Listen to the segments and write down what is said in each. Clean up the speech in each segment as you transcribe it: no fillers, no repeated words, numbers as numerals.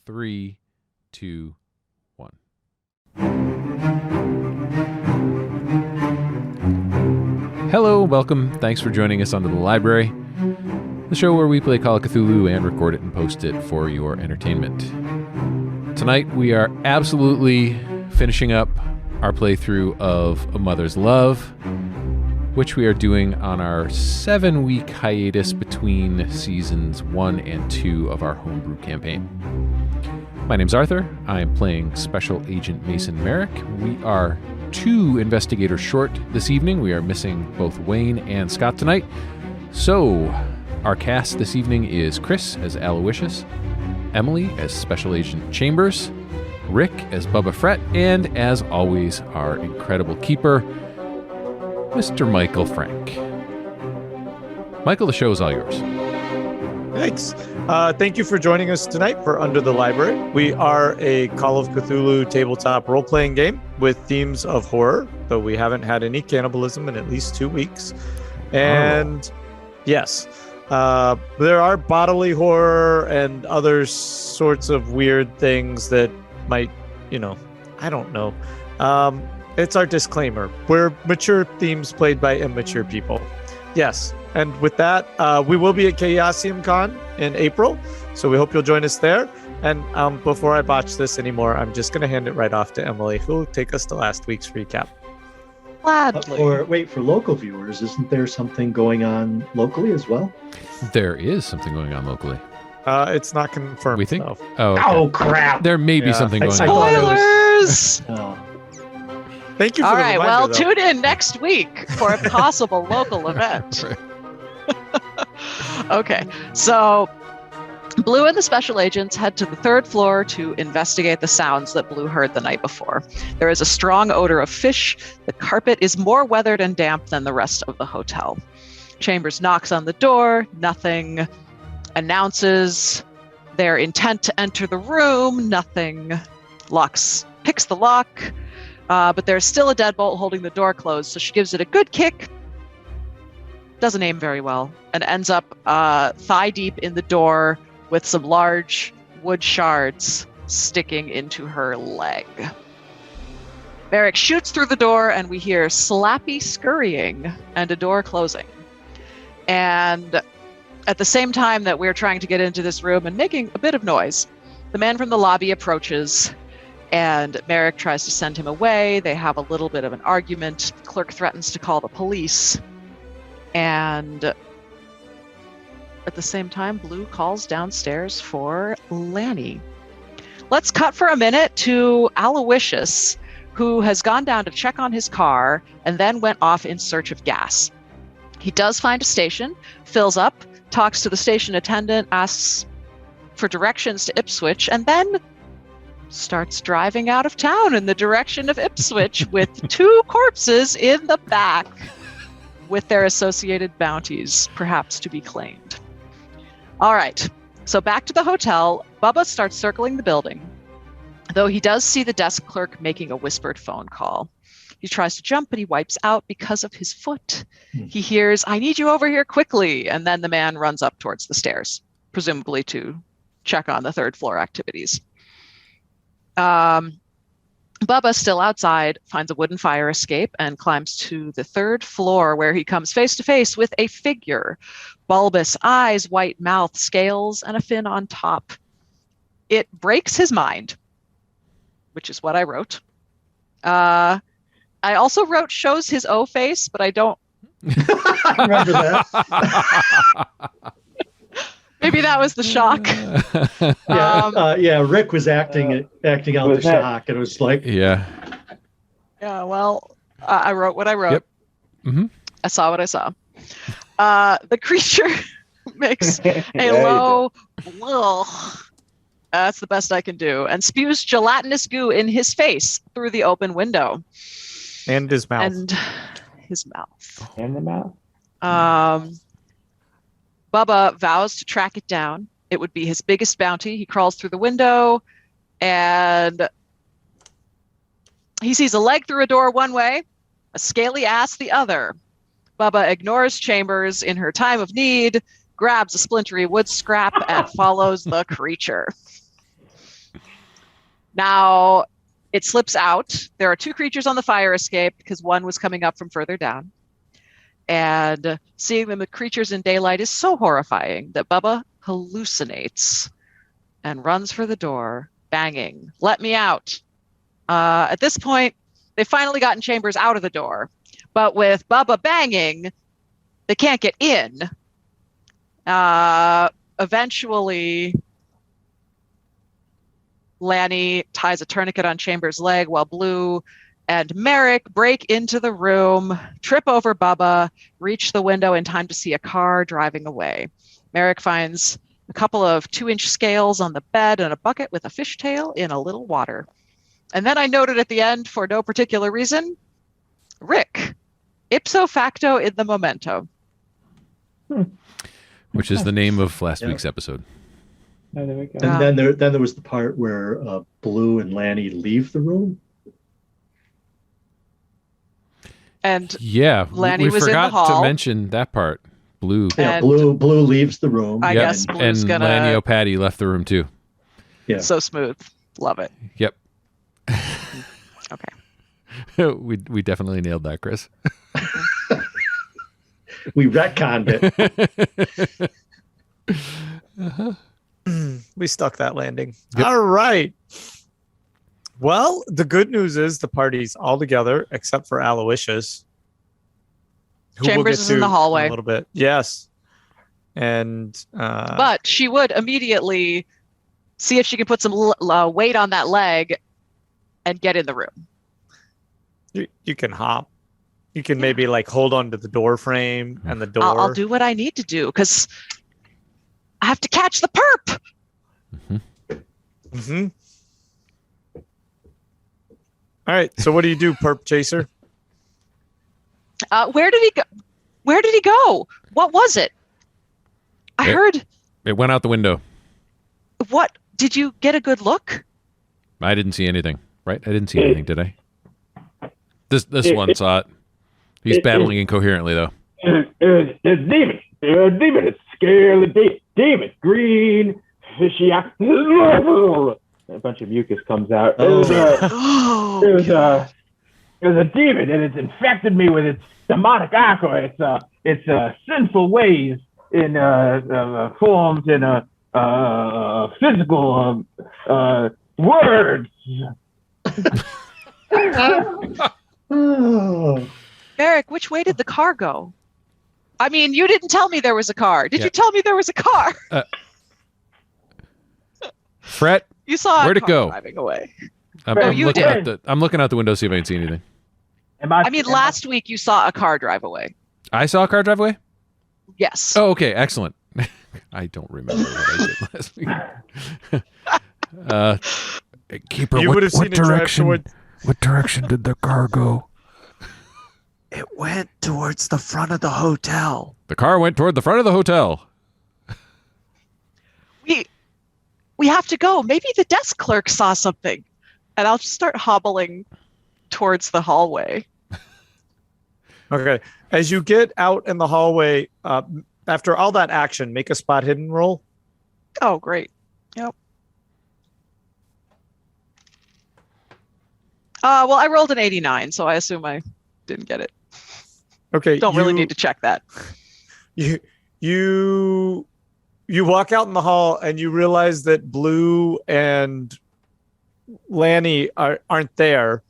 3, 2, 1. Hello, welcome. Thanks for joining us onto the library, the show where we play Call of Cthulhu and record it and post it for your entertainment. Tonight we are absolutely finishing up our playthrough of A Mother's Love, which we are doing on our 7-week hiatus between seasons 1 and 2 of our homebrew campaign. My name's Arthur. I am playing Special Agent Mason Merrick. We are 2 investigators short this evening. We are missing both Wayne and Scott tonight. So, our cast this evening is Chris as Aloysius, Emily as Special Agent Chambers, Rick as Bubba Fret, and as always, our incredible keeper, Mr. Michael Frank. Michael, the show is all yours. Thanks. Thank you for joining us tonight for Under the Library. We are a Call of Cthulhu tabletop role-playing game with themes of horror, though we haven't had any cannibalism in at least 2 weeks. And yes, there are bodily horror and other sorts of weird things that might, I don't know. It's our disclaimer. We're mature themes played by immature people. Yes. And with that, we will be at Chaosium Con in April, so we hope you'll join us there. And before I botch this anymore, I'm just going to hand it right off to Emily, who will take us to last week's recap. Gladly. For local viewers, isn't there something going on locally as well? There is something going on locally. It's not confirmed. We think? Though. Oh, okay. Oh, crap! There may be something going on. Spoilers! Thank you for All the right, reminder, well, though. tune in next week for a possible local event. Okay, so Blue and the special agents head to the 3rd floor to investigate the sounds that Blue heard the night before. There is a strong odor of fish. The carpet is more weathered and damp than the rest of the hotel. Chambers knocks on the door. Nothing. Announces their intent to enter the room. Nothing. Picks the lock. But there's still a deadbolt holding the door closed, so she gives it a good kick. Doesn't aim very well, and ends up thigh deep in the door with some large wood shards sticking into her leg. Merrick shoots through the door, and we hear slappy scurrying and a door closing. And at the same time that we're trying to get into this room and making a bit of noise, the man from the lobby approaches, and Merrick tries to send him away. They have a little bit of an argument. The clerk threatens to call the police. And at the same time, Blue calls downstairs for Lanny. Let's cut for a minute to Aloysius, who has gone down to check on his car and then went off in search of gas. He does find a station, fills up, talks to the station attendant, asks for directions to Ipswich, and then starts driving out of town in the direction of Ipswich with 2 corpses in the back with their associated bounties, perhaps to be claimed. All right, so back to the hotel. Bubba starts circling the building, though he does see the desk clerk making a whispered phone call. He tries to jump, but he wipes out because of his foot. He hears, "I need you over here quickly," and then the man runs up towards the stairs, presumably to check on the 3rd floor activities. Bubba, still outside, finds a wooden fire escape and climbs to the 3rd floor, where he comes face to face with a figure. Bulbous eyes, white mouth, scales, and a fin on top. It breaks his mind, which is what I wrote. I also wrote shows his O face, but I don't. I remember that. Maybe that was the shock. Rick was acting out the shock, and it was like, Yeah, well, I wrote what I wrote. Yep. Mm-hmm. I saw what I saw. The creature makes a low, that's the best I can do, and spews gelatinous goo in his face through the open window. And his mouth. And his mouth. And the mouth. Bubba vows to track it down. It would be his biggest bounty. He crawls through the window, and he sees a leg through a door one way, a scaly ass the other. Bubba ignores Chambers in her time of need, grabs a splintery wood scrap, and follows the creature. Now, it slips out. There are two creatures on the fire escape because one was coming up from further down. And seeing them with creatures in daylight is so horrifying that Bubba hallucinates and runs for the door, banging, "Let me out." At this point, they've finally gotten Chambers out of the door. But with Bubba banging, they can't get in. Eventually, Lanny ties a tourniquet on Chambers' leg while Blue and Merrick break into the room, trip over Bubba, reach the window in time to see a car driving away. Merrick finds a couple of 2-inch scales on the bed and a bucket with a fishtail in a little water. And then I noted at the end, for no particular reason, Rick, ipso facto in the memento. Which is the name of last week's episode. Oh, there we go. And then there was the part where Blue and Lanny leave the room. And yeah, Lanny we was in the forgot hall. to mention that part. Blue. Yeah, And- Blue leaves the room. I guess Blue's and gonna- Lanny O'Patty left the room too. Yeah. So smooth. Love it. Yep. Okay. we definitely nailed that, Chris. We retconned it. We stuck that landing. Yep. All right. Well, the good news is the party's all together except for Aloysius, who we'll Chambers get is in to the hallway. in a little bit. Yes. And But she would immediately see if she can put some weight on that leg and get in the room. you can hop. You can maybe like hold on to the door frame and the door. I'll do what I need to do because I have to catch the perp. Mm-hmm. All right. So what do you do, perp chaser? Where did he go? Where did he go? What was it? I It- heard. It went out the window. What? Did you get a good look? I didn't see anything. Right? I didn't see anything, did I? This one saw it. He's babbling incoherently though. It's demon. It's scary demon. Green, fishy. A bunch of mucus comes out. It was a demon, and it's infected me with its demonic aqua. It's sinful ways in forms in physical words. Oh. Eric, which way did the car go? I mean, you didn't tell me there was a car. Did Yeah. you tell me there was a car? Fret, You saw Where'd a it car go? driving away. I'm, No, I'm you looking did. I'm looking out the window to see if I can see anything. I mean, last week you saw a car drive away. I saw a car drive away? Yes. Oh, okay, excellent. I don't remember what I did last week. Keeper, You would have seen it drive toward. What direction did the car go? It went towards the front of the hotel. The car went toward the front of the hotel. We have to go. Maybe the desk clerk saw something. And I'll just start hobbling towards the hallway. Okay. As you get out in the hallway, after all that action, make a spot hidden roll. Oh, great. Yep. Well, I rolled an 89, so I assume I didn't get it. Okay. Don't really need to check that. You walk out in the hall and you realize that Blue and Lanny aren't there,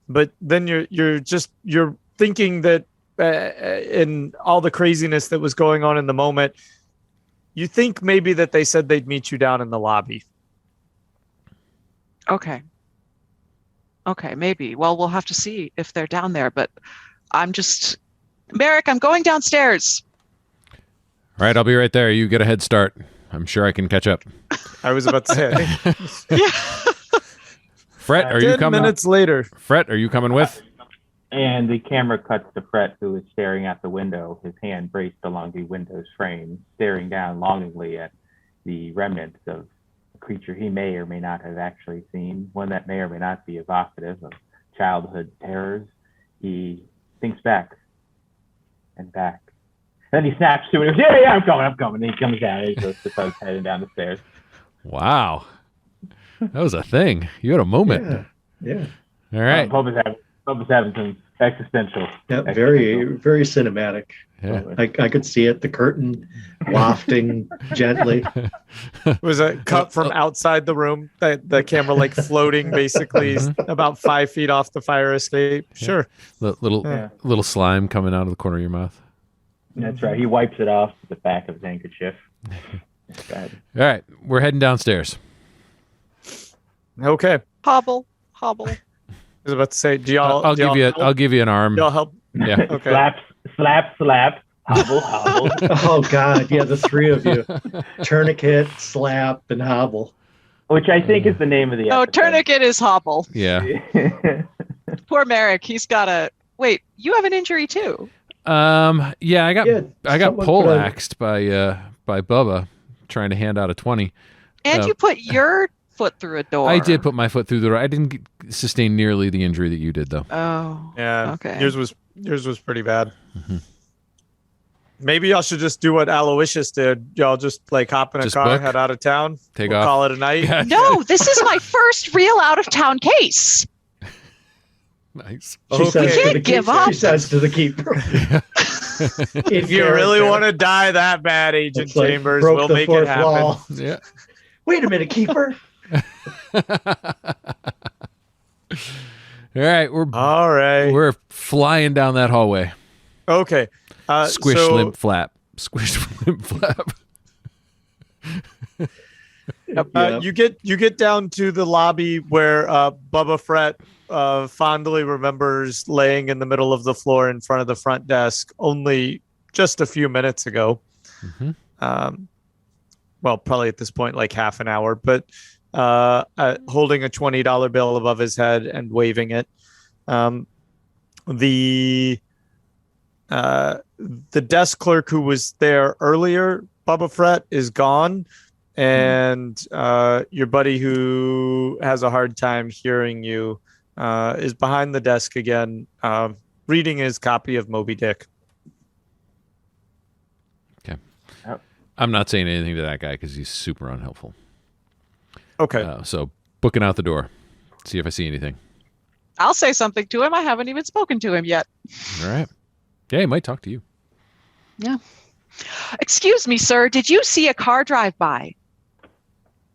but then you're thinking that in all the craziness that was going on in the moment, you think maybe that they said they'd meet you down in the lobby. Okay, maybe. Well, we'll have to see if they're down there, but Merrick, I'm going downstairs. All right, I'll be right there. You get a head start. I'm sure I can catch up. I was about to say. Yeah. Fret, are you 10 coming? minutes later. Fret, are you coming with? And the camera cuts to Fret, who is staring out the window, his hand braced along the window's frame, staring down longingly at the remnants of a creature he may or may not have actually seen, one that may or may not be evocative of childhood terrors. He thinks back and back. Then he snaps to it. He goes, yeah, I'm coming. And he comes down. He goes to folks heading down the stairs. Wow. That was a thing. You had a moment. Yeah. All right. Bubba's having some existential. Yeah. Very, very cinematic. Yeah. I could see it. The curtain wafting gently. It was a cut from outside the room. The camera like floating basically about 5 feet off the fire escape. Yeah. Sure. Little slime coming out of the corner of your mouth. That's right. He wipes it off with the back of his handkerchief. All right. We're heading downstairs. Okay. Hobble. I was about to say, do y'all? I'll give you an arm. Y'all help? Yeah. Okay. Slap, hobble, hobble. Oh God, yeah, the three of you. Tourniquet, slap, and hobble. Which I think is the name of the No, episode. tourniquet is hobble. Yeah. Poor Merrick. He's got a. Wait, you have an injury too. Yeah, I got someone poleaxed by Bubba trying to hand out a 20. And you put your foot through a door. I did put my foot through the door. I didn't sustain nearly the injury that you did, though. Oh. Yeah. Okay. Yours was pretty bad. Maybe y'all should just do what Aloysius did. Y'all just like hop in a Just car, book? head out of town, Take we'll off. call it a night. Yeah. No, this is my first real out of town case. Nice. She Okay. says You to can't the give keeper. up. She says to the keeper. If you really want to die that bad, Agent It's like Chambers, broke we'll the make it fourth happen. wall. Yeah. Wait a minute, keeper. All right, All right. we're flying down that hallway. Okay. Squish, so, limp, flap. Squish, limp, flap. Yeah. you get down to the lobby where Bubba Fret fondly remembers laying in the middle of the floor in front of the front desk only just a few minutes ago. Well, probably at this point like half an hour, but holding a $20 bill above his head and waving it. The desk clerk who was there earlier, Bubba Fret, is gone. And your buddy who has a hard time hearing you is behind the desk again, reading his copy of Moby Dick. Okay. I'm not saying anything to that guy because he's super unhelpful. Okay. So booking out the door. See if I see anything. I'll say something to him. I haven't even spoken to him yet. All right. Yeah, he might talk to you. Yeah. Excuse me, sir. Did you see a car drive by?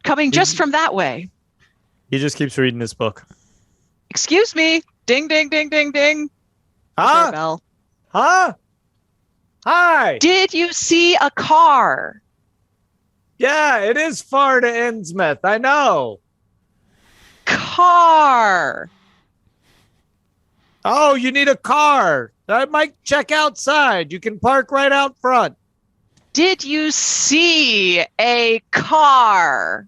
Coming just from that way. He just keeps reading his book. Excuse me. Ding, ding, ding, ding, ding. Huh? Doorbell. Huh? Hi. Did you see a car? Yeah, it is far to Innsmouth. I know. Car. Oh, you need a car. I might check outside. You can park right out front. Did you see a car?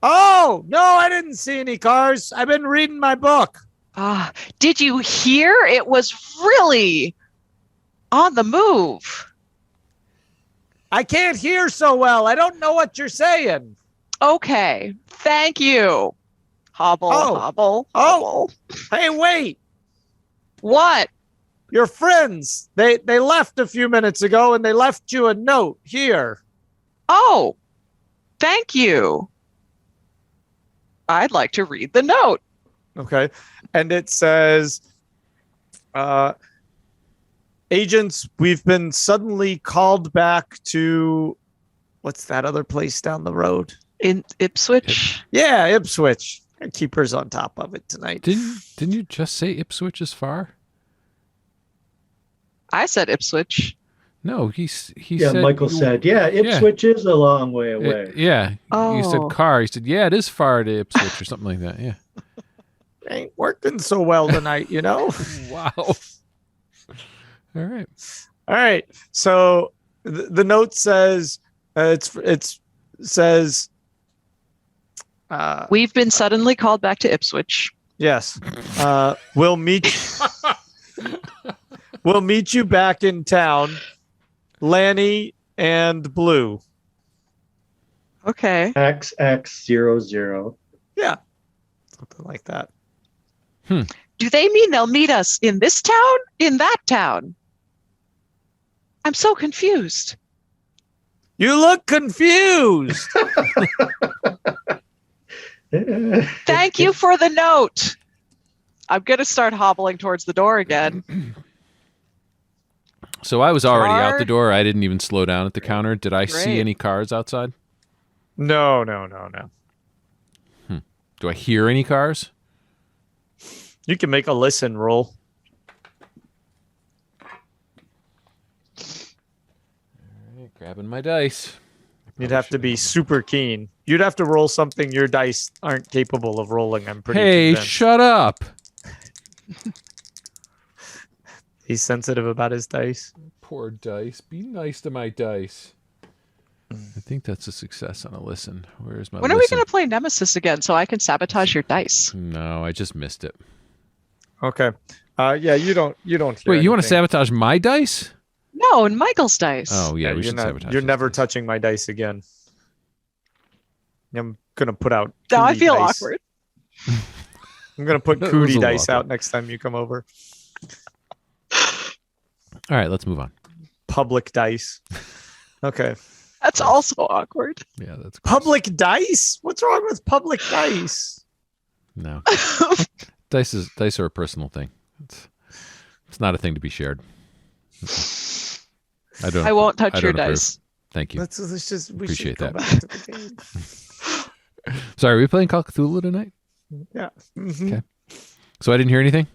Oh, no, I didn't see any cars. I've been reading my book. Did you hear? It was really on the move. I can't hear so well. I don't know what you're saying. Okay. Thank you. Hobble, hobble, hobble. Hey, wait. What? Your friends, they left a few minutes ago and they left you a note here. Oh, thank you. I'd like to read the note. Okay. And it says, agents, we've been suddenly called back to, what's that other place down the road? In Ipswich? Yeah, Ipswich. Keeper's on top of it tonight. Didn't you just say Ipswich is far? I said Ipswich. No, he Yeah, said. Michael said, yeah, Ipswich is a long way away. Yeah. You said Oh. car. He said, yeah, it is far to Ipswich or something like that. Yeah. Ain't working so well tonight, you know? Wow. All right. All right. So the note says, it says, We've been suddenly called back to Ipswich. yes, we'll meet you back in town, Lanny and Blue. Okay. XX00. Yeah, something like that. Do they mean they'll meet us in this town? In that town? I'm so confused. You look confused. Thank you for the note. I'm going to start hobbling towards the door again. So I was already out Car? the door. I didn't even slow down at the counter. Did I Great. see any cars outside? No. Do I hear any cars? You can make a listen roll. Grabbing my dice. You'd have to be super keen. You'd have to roll something your dice aren't capable of rolling. I'm pretty Hey, convinced. shut up. He's sensitive about his dice. Poor dice. Be nice to my dice. I think that's a success on a listen. Where's my When are we listen? going to play Nemesis again so I can sabotage your dice? No, I just missed it. Okay. Yeah, you don't hear Wait, you want to anything. sabotage my dice? No, and Michael's dice. Oh, yeah, we you're should sabotage You're his never dice. touching my dice again. I'm gonna put out. Now I Cootie feel dice. awkward. I'm gonna put That was cootie a little dice out awkward. next time you come over. All right, let's move on. Public dice. Okay. That's also awkward. Yeah, that's gross. Public dice? What's wrong with public dice? No. Dice are a personal thing. It's not a thing to be shared. I won't touch I your don't approve. dice. Thank you. Let's just we Appreciate should go that. back to the game. Sorry, are we playing Call of Cthulhu tonight? Yeah. Mhm. Okay. So I didn't hear anything?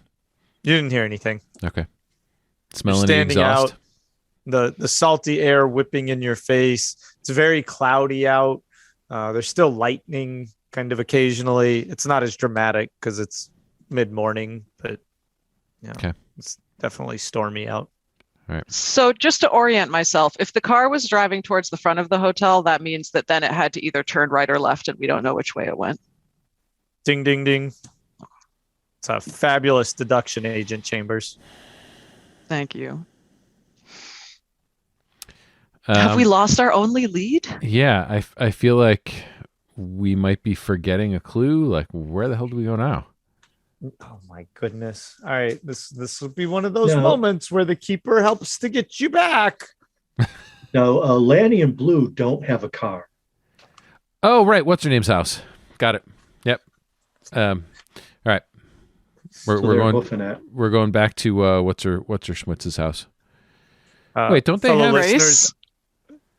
You didn't hear anything. Okay. You're Smell any standing exhaust? out, the salty air whipping in your face. It's very cloudy out. There's still lightning kind of occasionally. It's not as dramatic because it's mid-morning, but yeah, Okay. it's definitely stormy out. So just to orient myself, if the car was driving towards the front of the hotel, that means that then it had to either turn right or left, and we don't know which way it went. Ding, ding, ding. It's a fabulous deduction, Agent Chambers. Thank you. Have we lost our only lead? Yeah, I feel like we might be forgetting a clue. Like, where the hell do we go now? Oh my goodness. All right, this will be one of those No. moments where the keeper helps to get you back. Now, Lanny and Blue don't have a car. Oh, right. What's her name's house? Got it. Yep. All right. We're So they're going. hoofing it. We're going back to what's her Schmitz's house. Wait, don't they fellow have- listeners,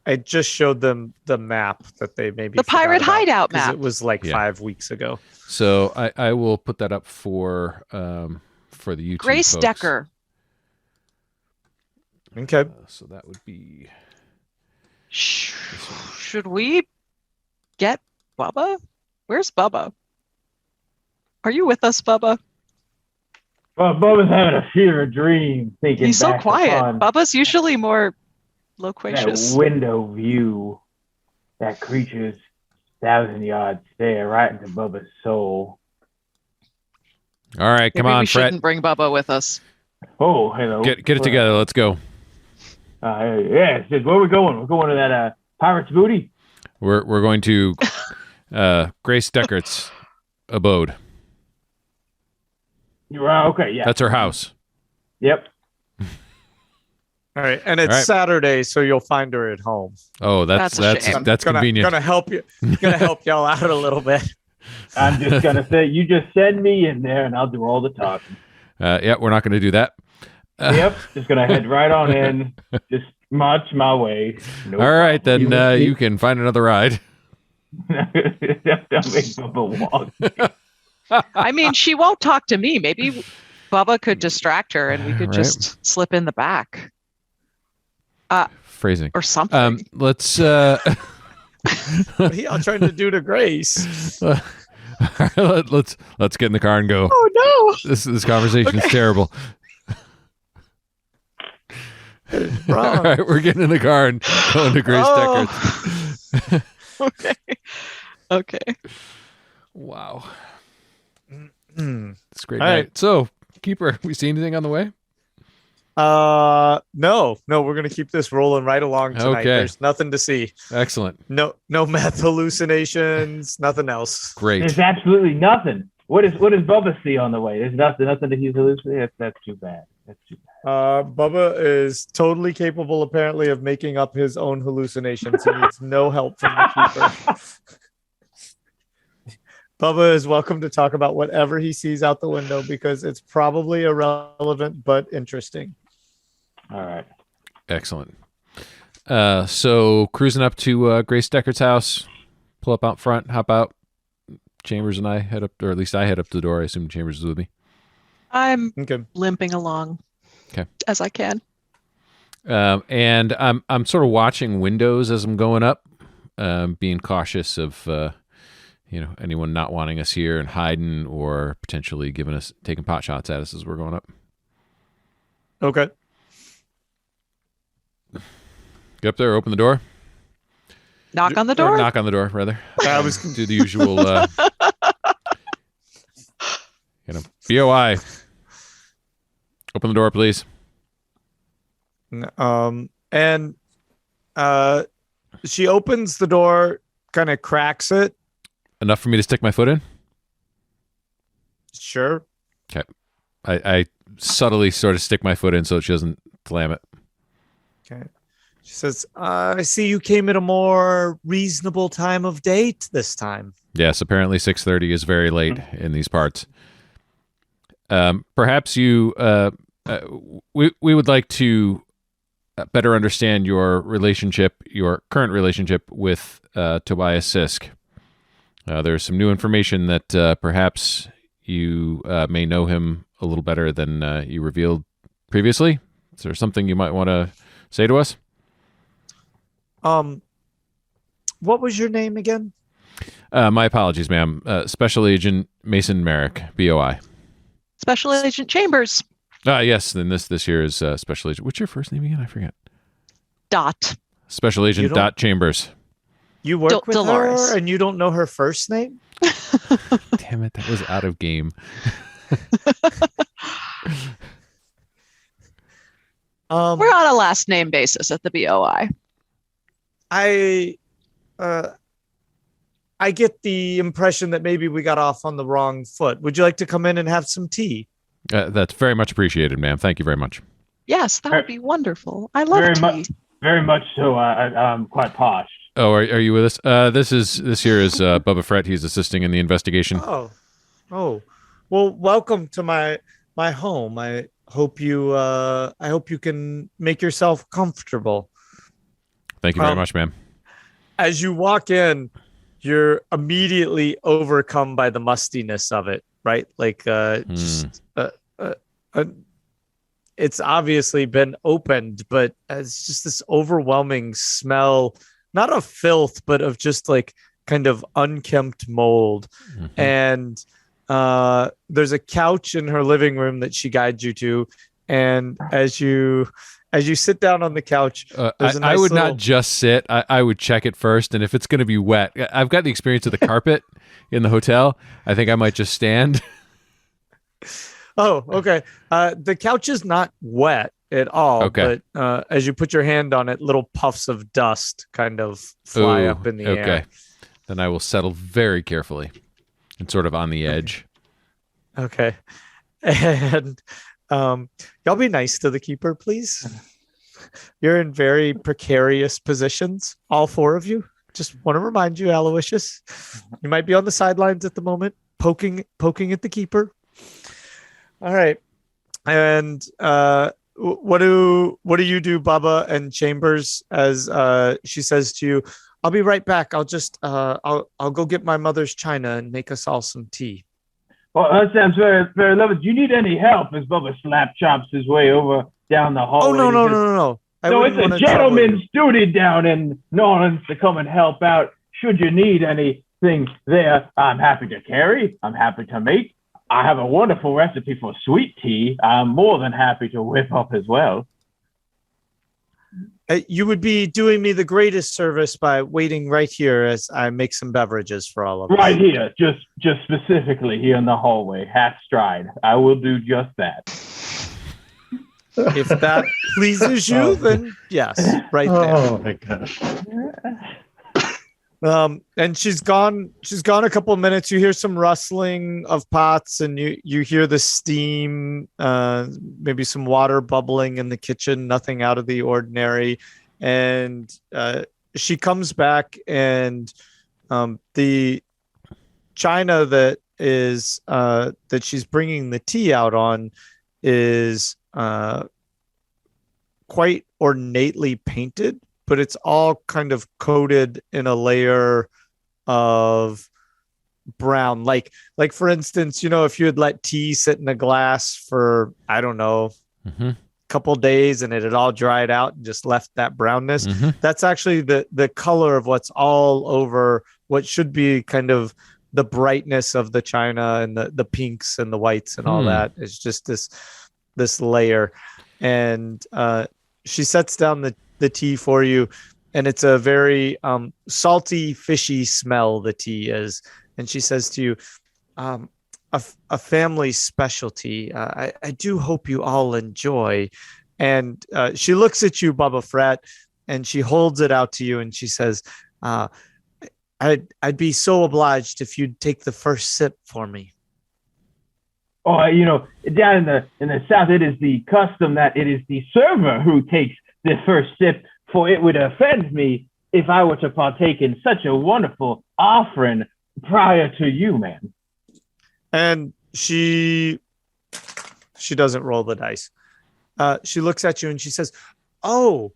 I just showed them the map that they maybe The forgot Pirate about, Hideout 'cause map. It was like Yeah. 5 weeks ago. So I will put that up for the YouTube. Grace folks. Decker. Okay. So that would be. Should we get Bubba? Where's Bubba? Are you with us, Bubba? Well, Bubba's having a fever dream, thinking He's so back quiet. upon Bubba's usually more that loquacious. window view, that creature's 1,000-yard stare right into Bubba's soul. All right, come Maybe on, we Fred. shouldn't bring Bubba with us. Oh, hello. Get it together. Let's go. Yeah, it says, where are we going? We're going to that pirate's booty. We're going to Grace Decker's abode. You're right. Okay, yeah. That's her house. Yep. All right, and it's All right. Saturday, so you'll find her at home. Oh, that's That's a shame. that's gonna, convenient. Gonna help you. Gonna help y'all out a little bit. I'm just going to say, you just send me in there and I'll do all the talking. Yeah, we're not going to do that. Yep. Just going to head right on in. Just march my way. No All right, problem. then you can find another ride. Don't make Bubba walk. I mean, she won't talk to me. Maybe Bubba could distract her and we could Right. just slip in the back Phrasing. or something. Let's. What are y'all trying to do to Grace? let's get in the car and go. Oh, no. This conversation is terrible. Wrong. All right, we're getting in the car and going to Grace Oh. Decker's. Okay. Okay. Wow, Hmm. it's a great All night. right. So, Keeper, we see anything on the way? No, we're gonna keep this rolling right along tonight. Okay. There's nothing to see. Excellent. No meth hallucinations, nothing else. Great. There's absolutely nothing. What does Bubba see on the way? There's nothing that he's hallucinating. That's too bad. That's too bad. Bubba is totally capable, apparently, of making up his own hallucinations. He needs no help from the keeper. Bubba is welcome to talk about whatever he sees out the window because it's probably irrelevant but interesting. All right. Excellent. So cruising up to Grace Decker's house, pull up out front, hop out. Chambers and I head up, or at least I head up to the door. I assume Chambers is with me. I'm Okay. limping along as I can. And I'm sort of watching windows as I'm going up, being cautious of anyone not wanting us here and hiding or potentially taking pot shots at us as we're going up. Okay. Get up there, open the door. Knock on the Or door? knock on the door, rather. I was Do the usual, BOI. Open the door, please. and she opens the door, kind of cracks it. Enough for me to stick my foot in? Sure. Okay. I subtly sort of stick my foot in so she doesn't slam it. Okay. She says, I see you came at a more reasonable time of date this time. Yes, apparently 6:30 is very late in these parts. Perhaps you, we would like to better understand your current relationship with Tobias Sisk. There's some new information that perhaps you may know him a little better than you revealed previously. Is there something you might want to say to us? What was your name again? My apologies, ma'am. Special Agent Mason Merrick, BOI. Special Agent Chambers. Yes, then this here is Special Agent. What's your first name again? I forget. Dot. Special Agent Dot Chambers. You work with Dolores. her and you don't know her first name? Damn it, that was out of game. We're on a last name basis at the BOI. I get the impression that maybe we got off on the wrong foot. Would you like to come in and have some tea? That's very much appreciated, ma'am. Thank you very much. Yes, that would be wonderful. I love tea. Very much so. I'm quite posh. Oh, are you with us? This here is Bubba Fret. He's assisting in the investigation. Oh. Well, welcome to my home. I hope you can make yourself comfortable. Thank you very much, ma'am. As you walk in, you're immediately overcome by the mustiness of it, right? Like it's obviously been opened, but it's just this overwhelming smell, not of filth, but of just like kind of unkempt mold. Mm-hmm. And there's a couch in her living room that she guides you to. And as you sit down on the couch, I would not just sit. I would check it first. And if it's going to be wet, I've got the experience of the carpet in the hotel. I think I might just stand. Oh, okay. The couch is not wet at all. Okay. But as you put your hand on it, little puffs of dust kind of fly up in the air. Okay. Then I will settle very carefully and sort of on the edge. Okay. And y'all be nice to the keeper, please. You're in very precarious positions, all four of you. Just want to remind you, Aloysius, you might be on the sidelines at the moment, poking at the keeper. All right. And what do you do, Bubba and Chambers, as she says to you, I'll be right back. I'll just I'll go get my mother's china and make us all some tea. Well, that sounds very, very lovely. Do you need any help? As Bubba slap chops his way over down the hallway. Oh, no. So it's a gentleman's duty down in New Orleans to come and help out. Should you need anything there, I'm happy to carry. I'm happy to make. I have a wonderful recipe for sweet tea. I'm more than happy to whip up as well. You would be doing me the greatest service by waiting right here as I make some beverages for all of us. Right here, just specifically here in the hallway, half stride. I will do just that. If that pleases you, then yes, right there. Oh my gosh. And she's gone a couple of minutes. You hear some rustling of pots, and you hear the steam, maybe some water bubbling in the kitchen, nothing out of the ordinary. And she comes back, and the china that she's bringing the tea out on is quite ornately painted, but it's all kind of coated in a layer of brown. Like for instance, if you had let tea sit in a glass for, I don't know, a couple days and it had all dried out and just left that brownness, that's actually the color of what's all over what should be kind of the brightness of the china, and the pinks and the whites and all that. It's just this layer. And she sets down the tea for you, and it's a very salty, fishy smell, the tea is. And she says to you, a family specialty. I do hope you all enjoy. And she looks at you, Bubba Frat, and she holds it out to you, and she says, I'd be so obliged if you'd take the first sip for me. Oh, down in the South, it is the custom that it is the server who takes the first sip, for it would offend me if I were to partake in such a wonderful offering prior to you, man. And she doesn't roll the dice. She looks at you and she says, I'm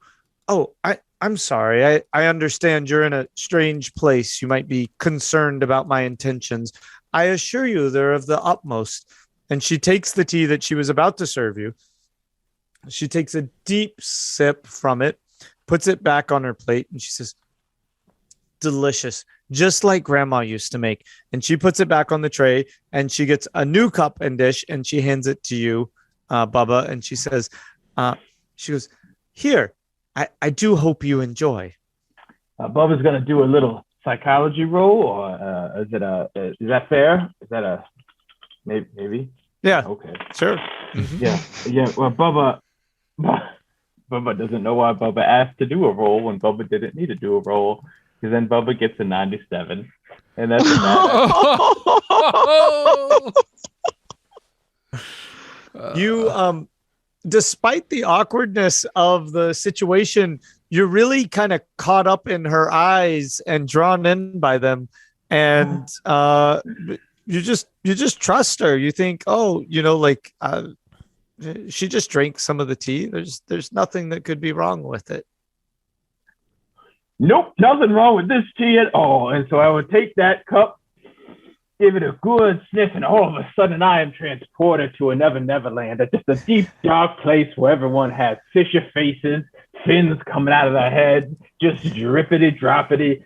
sorry. I understand you're in a strange place. You might be concerned about my intentions. I assure you they're of the utmost. And she takes the tea that she was about to serve you. She takes a deep sip from it, puts it back on her plate, and she says, delicious, just like Grandma used to make. And she puts it back on the tray, and she gets a new cup and dish, and she hands it to you, Bubba. And she says, she goes, here, I do hope you enjoy. Bubba's going to do a little psychology roll, or is that fair? Is that a maybe? Yeah. Okay. Sure. Yeah. Well, Bubba doesn't know why Bubba asked to do a roll when Bubba didn't need to do a roll, because then Bubba gets a 97, and that's you despite the awkwardness of the situation, you're really kind of caught up in her eyes and drawn in by them, and you just trust her. You think, she just drank some of the tea. There's nothing that could be wrong with it. Nope, nothing wrong with this tea at all. And so I would take that cup, give it a good sniff, and all of a sudden I am transported to another Neverland, just a deep, dark place where everyone has fisher faces, fins coming out of their heads, just drippity droppity,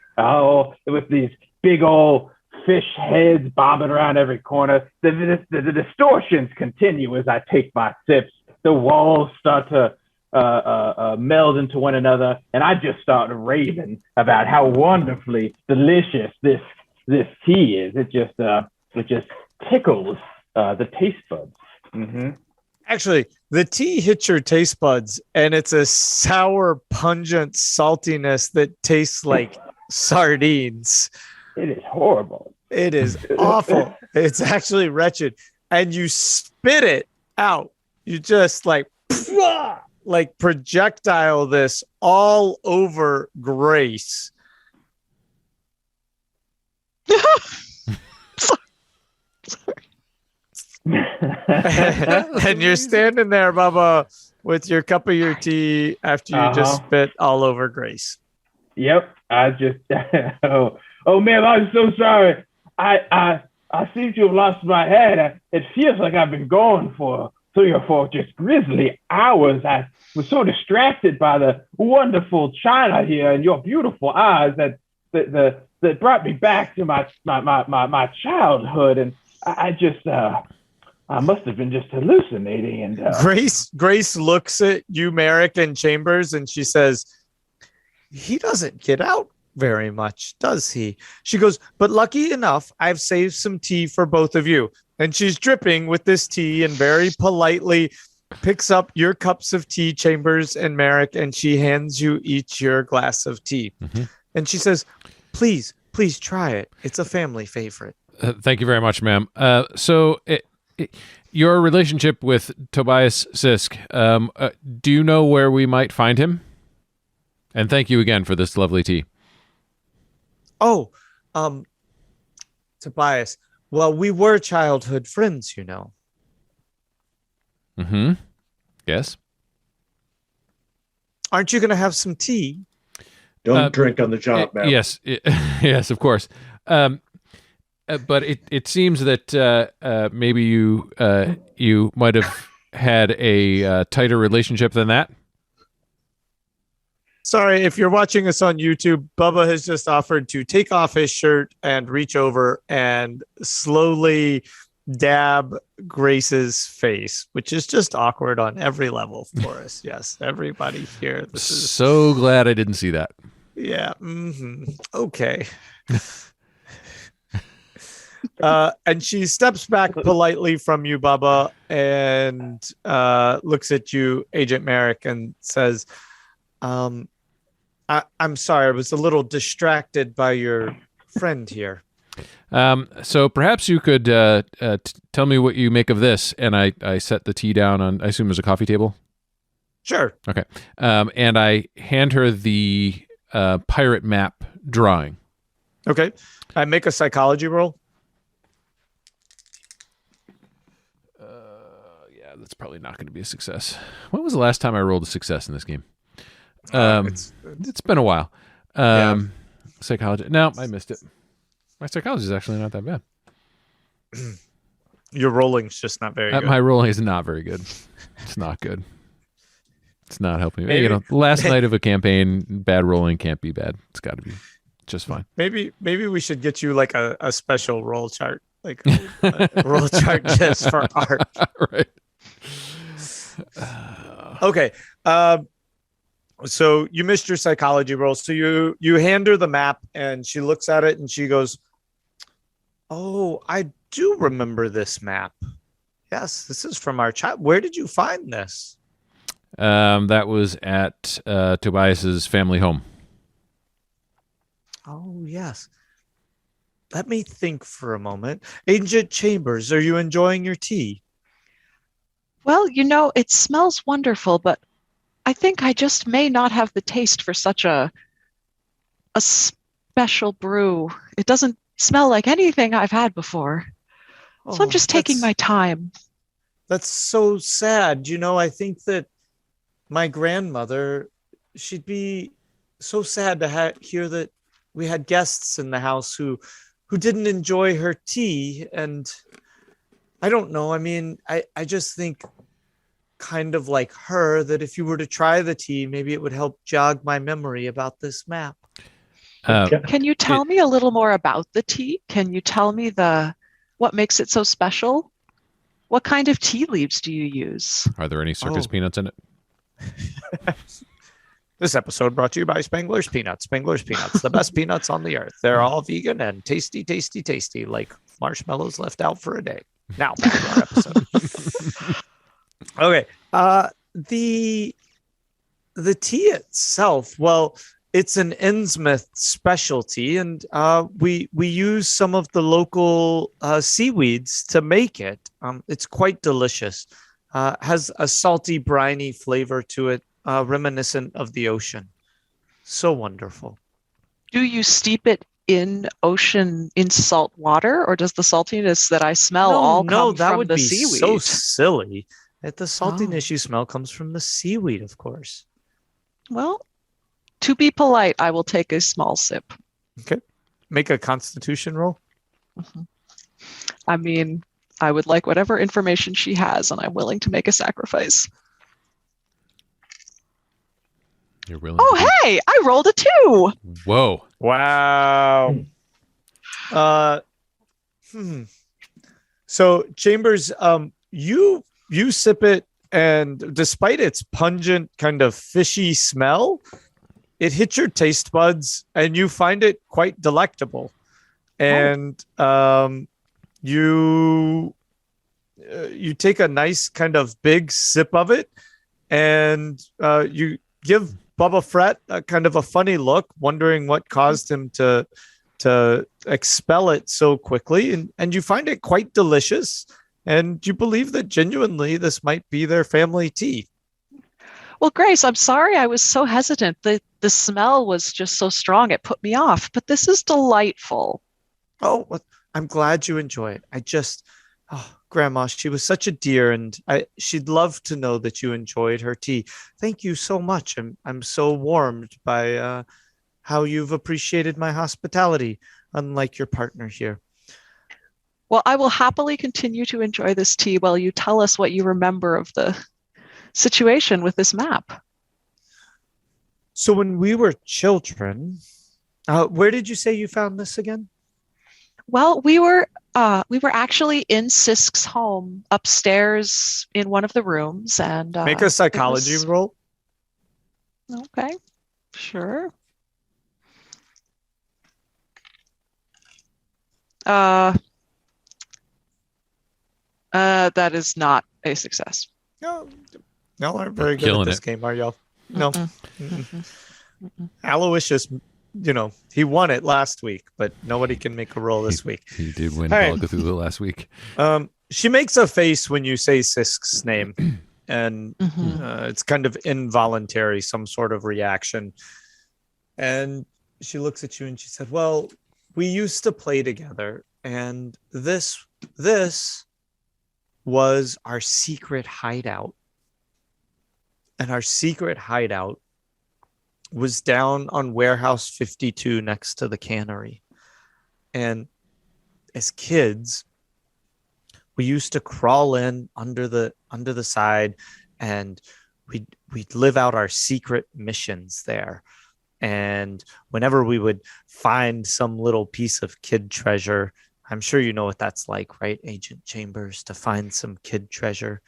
with these big old fish heads bobbing around every corner. The distortions continue as I take my sips. The walls start to meld into one another, and I just start raving about how wonderfully delicious this tea is. It just tickles the taste buds. Actually, the tea hits your taste buds, and it's a sour, pungent saltiness that tastes like sardines. It is horrible. It is awful. It's actually wretched. And you spit it out. You just like projectile this all over Grace. And you're standing there, Bubba, with your cup of your tea after you just spit all over Grace. Yep. I just oh man, I'm so sorry. I seem to have lost my head. It feels like I've been gone for 3 or 4 just grisly hours. I was so distracted by the wonderful china here and your beautiful eyes that brought me back to my childhood, and I must have been just hallucinating. And Grace looks at you, Merrick, and Chambers, and she says, he doesn't get out very much, does he? She goes, but lucky enough, I've saved some tea for both of you. And she's dripping with this tea and very politely picks up your cups of tea, Chambers and Merrick, and she hands you each your glass of tea. And she says, Please try it. It's a family favorite. Thank you very much, ma'am. Your relationship with Tobias Sisk, do you know where we might find him? And thank you again for this lovely tea. Oh, Tobias. Well, we were childhood friends, you know. Mm-hmm. Yes. Aren't you going to have some tea? Don't drink on the job, man. Yes. Yes, of course. But it seems that maybe you might have had a tighter relationship than that. Sorry, if you're watching us on YouTube, Bubba has just offered to take off his shirt and reach over and slowly dab Grace's face, which is just awkward on every level for us. Yes, everybody here. This is so glad I didn't see that. Yeah. Okay. And she steps back politely from you, Bubba, and looks at you, Agent Merrick, and says, I'm sorry, I was a little distracted by your friend here. So perhaps you could tell me what you make of this. And I set the tea down on, I assume there's a coffee table? Sure. Okay. And I hand her the pirate map drawing. Okay. I make a psychology roll. Yeah, that's probably not going to be a success. When was the last time I rolled a success in this game? It's been a while. Psychology. No, I missed it. My psychology is actually not that bad. Your rolling's just not very good. My rolling is not very good. It's not good. It's not helping me. Maybe, you know, last night of a campaign, bad rolling can't be bad. It's got to be just fine. Maybe we should get you like a special roll chart, like a roll chart just for art. Right. Okay. So you missed your psychology roll. So you hand her the map and she looks at it and she goes, "Oh, I do remember this map. Yes, this is from our child. Where did you find this?" That was at Tobias's family home. Oh, yes. Let me think for a moment. Agent Chambers, are you enjoying your tea? Well, you know, it smells wonderful, but I think I just may not have the taste for such a special brew. It doesn't smell like anything I've had before. So I'm just taking my time. That's so sad. You know, I think that my grandmother, she'd be so sad to hear that we had guests in the house who didn't enjoy her tea. And I don't know. I mean, I just think kind of like her, that if you were to try the tea, maybe it would help jog my memory about this map. Can you tell me a little more about the tea? Can you tell me what makes it so special? What kind of tea leaves do you use? Are there any circus peanuts in it? This episode brought to you by Spangler's Peanuts. Spangler's Peanuts, the best peanuts on the earth. They're all vegan and tasty, tasty, tasty, like marshmallows left out for a day. Now, back to our episode. Okay. The tea itself, well, it's an Innsmouth specialty, and we use some of the local seaweeds to make it. It's quite delicious. Has a salty, briny flavor to it, reminiscent of the ocean. So wonderful. Do you steep it in salt water, or does the saltiness that I smell come from the seaweed? So silly. The saltiness you smell comes from the seaweed, of course. Well, to be polite, I will take a small sip. Okay. Make a constitution roll. Mm-hmm. I mean, I would like whatever information she has, and I'm willing to make a sacrifice. You're willing? Oh, hey! I rolled a 2! Whoa. Wow. So, Chambers, you sip it, and despite its pungent, kind of fishy smell, it hits your taste buds, and you find it quite delectable. And you take a nice kind of big sip of it, and you give Bubba Fret, kind of a funny look, wondering what caused him to expel it so quickly. And you find it quite delicious. And you believe that genuinely this might be their family tea. Well, Grace, I'm sorry I was so hesitant. The smell was just so strong, it put me off. But this is delightful. Oh, well, I'm glad you enjoy it. Grandma, she was such a dear, and she'd love to know that you enjoyed her tea. Thank you so much. I'm so warmed by how you've appreciated my hospitality, unlike your partner here. Well, I will happily continue to enjoy this tea while you tell us what you remember of the situation with this map. So when we were children, where did you say you found this again? Well, we were actually in Sisk's home upstairs in one of the rooms, and make a psychology roll. Okay, sure. That is not a success. No, y'all aren't very good Killing at this it. game, are y'all? No. Mm-mm. Aloysius, he won it last week, but nobody can make a roll this week. He did win All Call right. of Cthulhu last week. She makes a face when you say Sisk's name, and it's kind of involuntary, some sort of reaction. And she looks at you and she said, well, we used to play together, and this was our secret hideout. And our secret hideout was down on Warehouse 52 next to the cannery. And as kids, we used to crawl in under the side, and we'd live out our secret missions there. And whenever we would find some little piece of kid treasure, I'm sure you know what that's like, right, Agent Chambers, to find some kid treasure.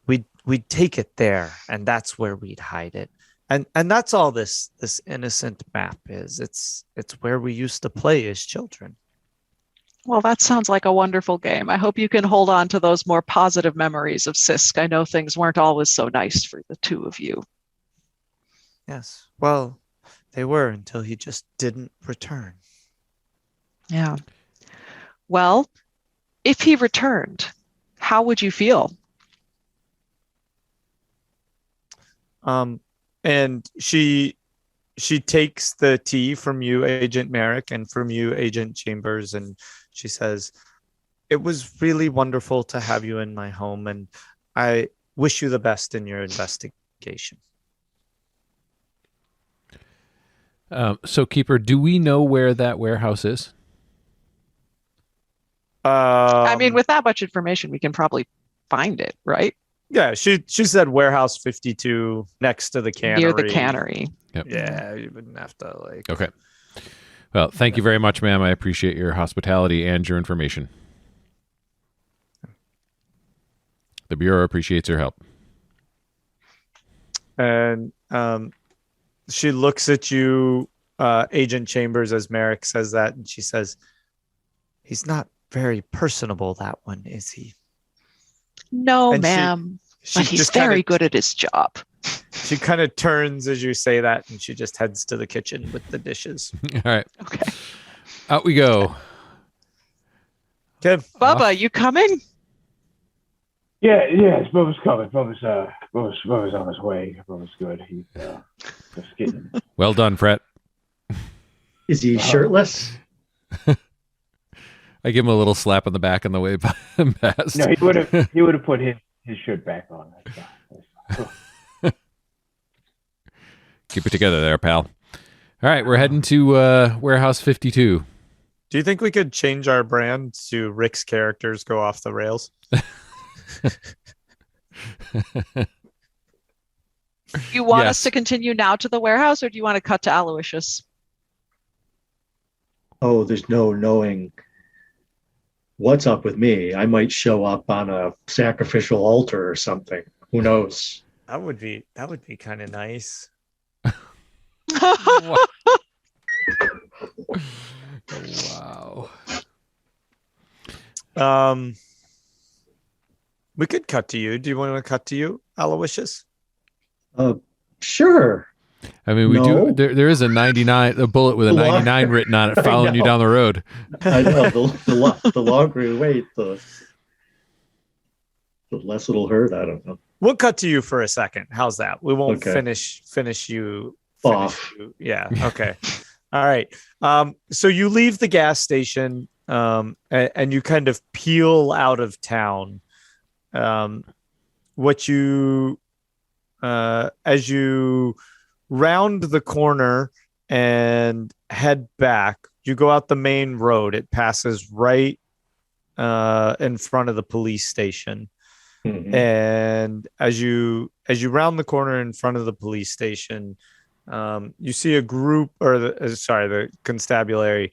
We'd take it there, and that's where we'd hide it. And that's all this innocent map is. It's where we used to play as children. Well, that sounds like a wonderful game. I hope you can hold on to those more positive memories of Sisk. I know things weren't always so nice for the two of you. Yes. Well, they were until he just didn't return. Yeah. Well, if he returned, how would you feel? And she takes the tea from you, Agent Merrick, and from you, Agent Chambers, and she says, it was really wonderful to have you in my home, and I wish you the best in your investigation. So, Keeper, do we know where that warehouse is? I mean, with that much information, we can probably find it, right? Yeah, she said Warehouse 52 next to the cannery. Near the cannery. Yep. Yeah, you wouldn't have to Okay. Well, thank you very much, ma'am. I appreciate your hospitality and your information. The Bureau appreciates your help. And she looks at you, Agent Chambers, as Merrick says that, and she says, he's not very personable, that one, is he? No, And ma'am. She But he's just very kinda, good at his job. She kind of turns as you say that, and she just heads to the kitchen with the dishes. All right. Okay. Out we go. Okay. Bubba, you coming? Yes, Bubba's coming. Bubba's on his way. Bubba's good. He's just getting. Well done, Fret. Is he shirtless? I give him a little slap on the back on the way past. No, he would have put his shirt back on. That's fine. Keep it together there, pal. All right, we're heading to Warehouse 52. Do you think we could change our brand to Rick's characters go off the rails? You want Yes. us to continue now to the warehouse, or do you want to cut to Aloysius? Oh, there's no knowing what's up with me. I might show up on a sacrificial altar or something. Who knows? That would be kind of nice. Wow. We could cut to you. Do you want to cut to you, Aloysius? Sure. I mean, we No. do. There is a bullet with a The log- 99 written on it, I following you know. down the road. I know the longer we wait, the less it'll hurt. I don't know. We'll cut to you for a second. How's that? We won't Okay. finish you Off. Yeah. Okay. All right. So you leave the gas station, and you kind of peel out of town. As you round the corner and head back, you go out the main road. It passes right in front of the police station. Mhm. And as you round the corner in front of the police station, you see a group, or the constabulary.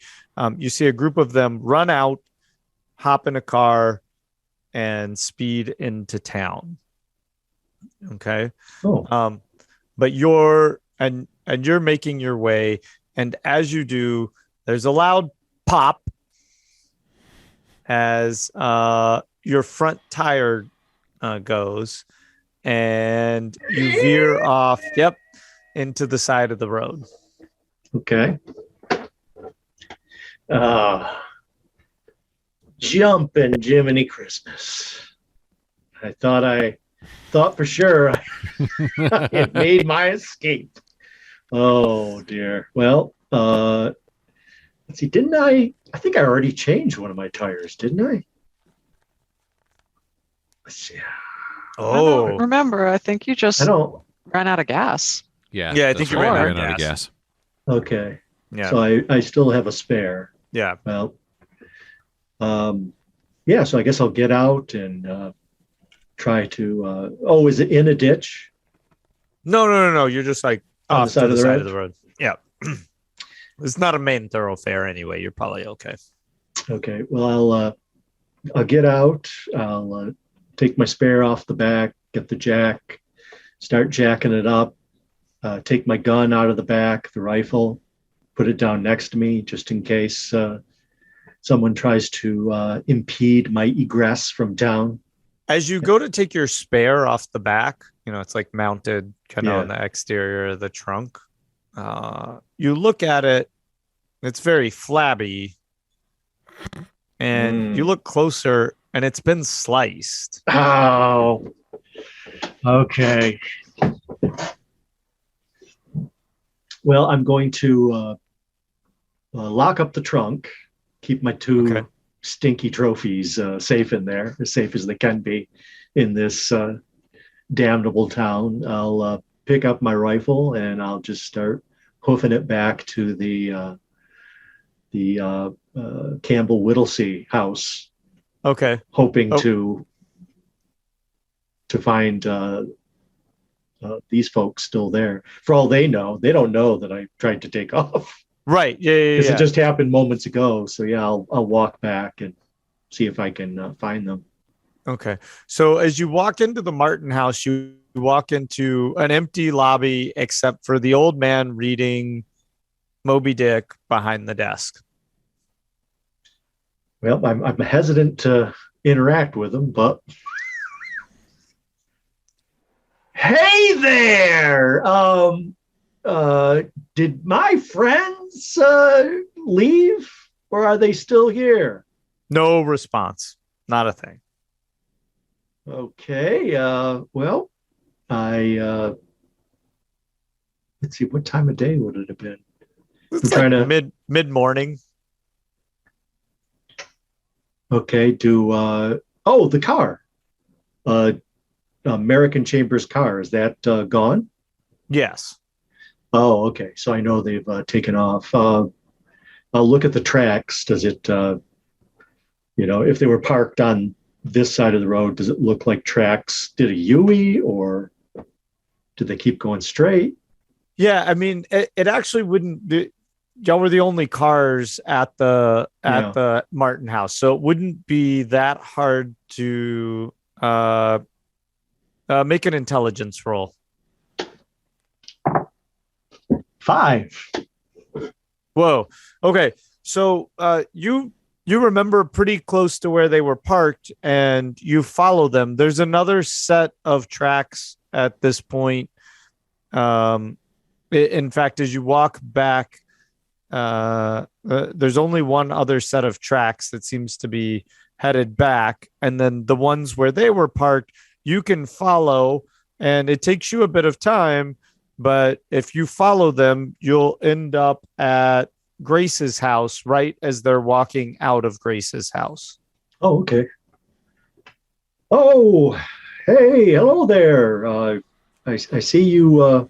You see a group of them run out, hop in a car, and speed into town. Okay. Oh. But you're making your way, and as you do, there's a loud pop as your front tire goes, and you veer off. Yep, into the side of the road. Okay. Jumping Jiminy Christmas. I thought for sure I had made my escape. Oh dear. Well, let's see, didn't I think I already changed one of my tires, didn't I? Let's see. Oh, Remember, I think you just I don't. ran out of gas. Yeah. Yeah, I that's think you right, ran we out of out of gas. gas. Okay. yeah, So I still have a spare. yeah. Well, yeah, so I guess I'll get out and try to, is it in a ditch? No. You're just like On the off side to of the the side road? of the road. Yeah. It's not a main thoroughfare anyway. You're probably okay. Okay. Well, I'll get out. I'll take my spare off the back, get the jack, start jacking it up, take my gun out of the back, the rifle, put it down next to me just in case someone tries to impede my egress from town. As you go to take your spare off the back, it's like mounted kind of Yeah. on the exterior of the trunk. You look at it, it's very flabby. And you look closer, and it's been sliced. Oh, okay. Well, I'm going to lock up the trunk, keep my two stinky trophies safe in there, as safe as they can be in this damnable town. I'll pick up my rifle and I'll just start hoofing it back to the Campbell Whittlesey house. Okay. Hoping to find these folks still there. For all they know, they don't know that I tried to take off. Right. Yeah. Because it just happened moments ago. So yeah, I'll walk back and see if I can find them. Okay. So as you walk into the Martin house, you walk into an empty lobby except for the old man reading Moby Dick behind the desk. Well, I'm hesitant to interact with them, but hey there! Did my friends leave, or are they still here? No response. Not a thing. Okay. Well, let's see, what time of day would it have been? It's like mid morning. Okay. The car. American Chambers car. Is that gone? Yes. Oh, okay. So I know they've taken off. I'll look at the tracks. Does it, if they were parked on this side of the road, does it look like tracks did a U-ey, or did they keep going straight? Yeah. I mean, it actually wouldn't. Y'all were the only cars at the Martin house, so it wouldn't be that hard to make an intelligence roll. 5. Whoa. Okay. So you remember pretty close to where they were parked, and you follow them. There's another set of tracks at this point In fact, as you walk back, there's only one other set of tracks that seems to be headed back, and then the ones where they were parked, you can follow, and it takes you a bit of time, but if you follow them, you'll end up at Grace's house right as they're walking out of Grace's house. Oh, okay. Oh, hey, hello there. I see you.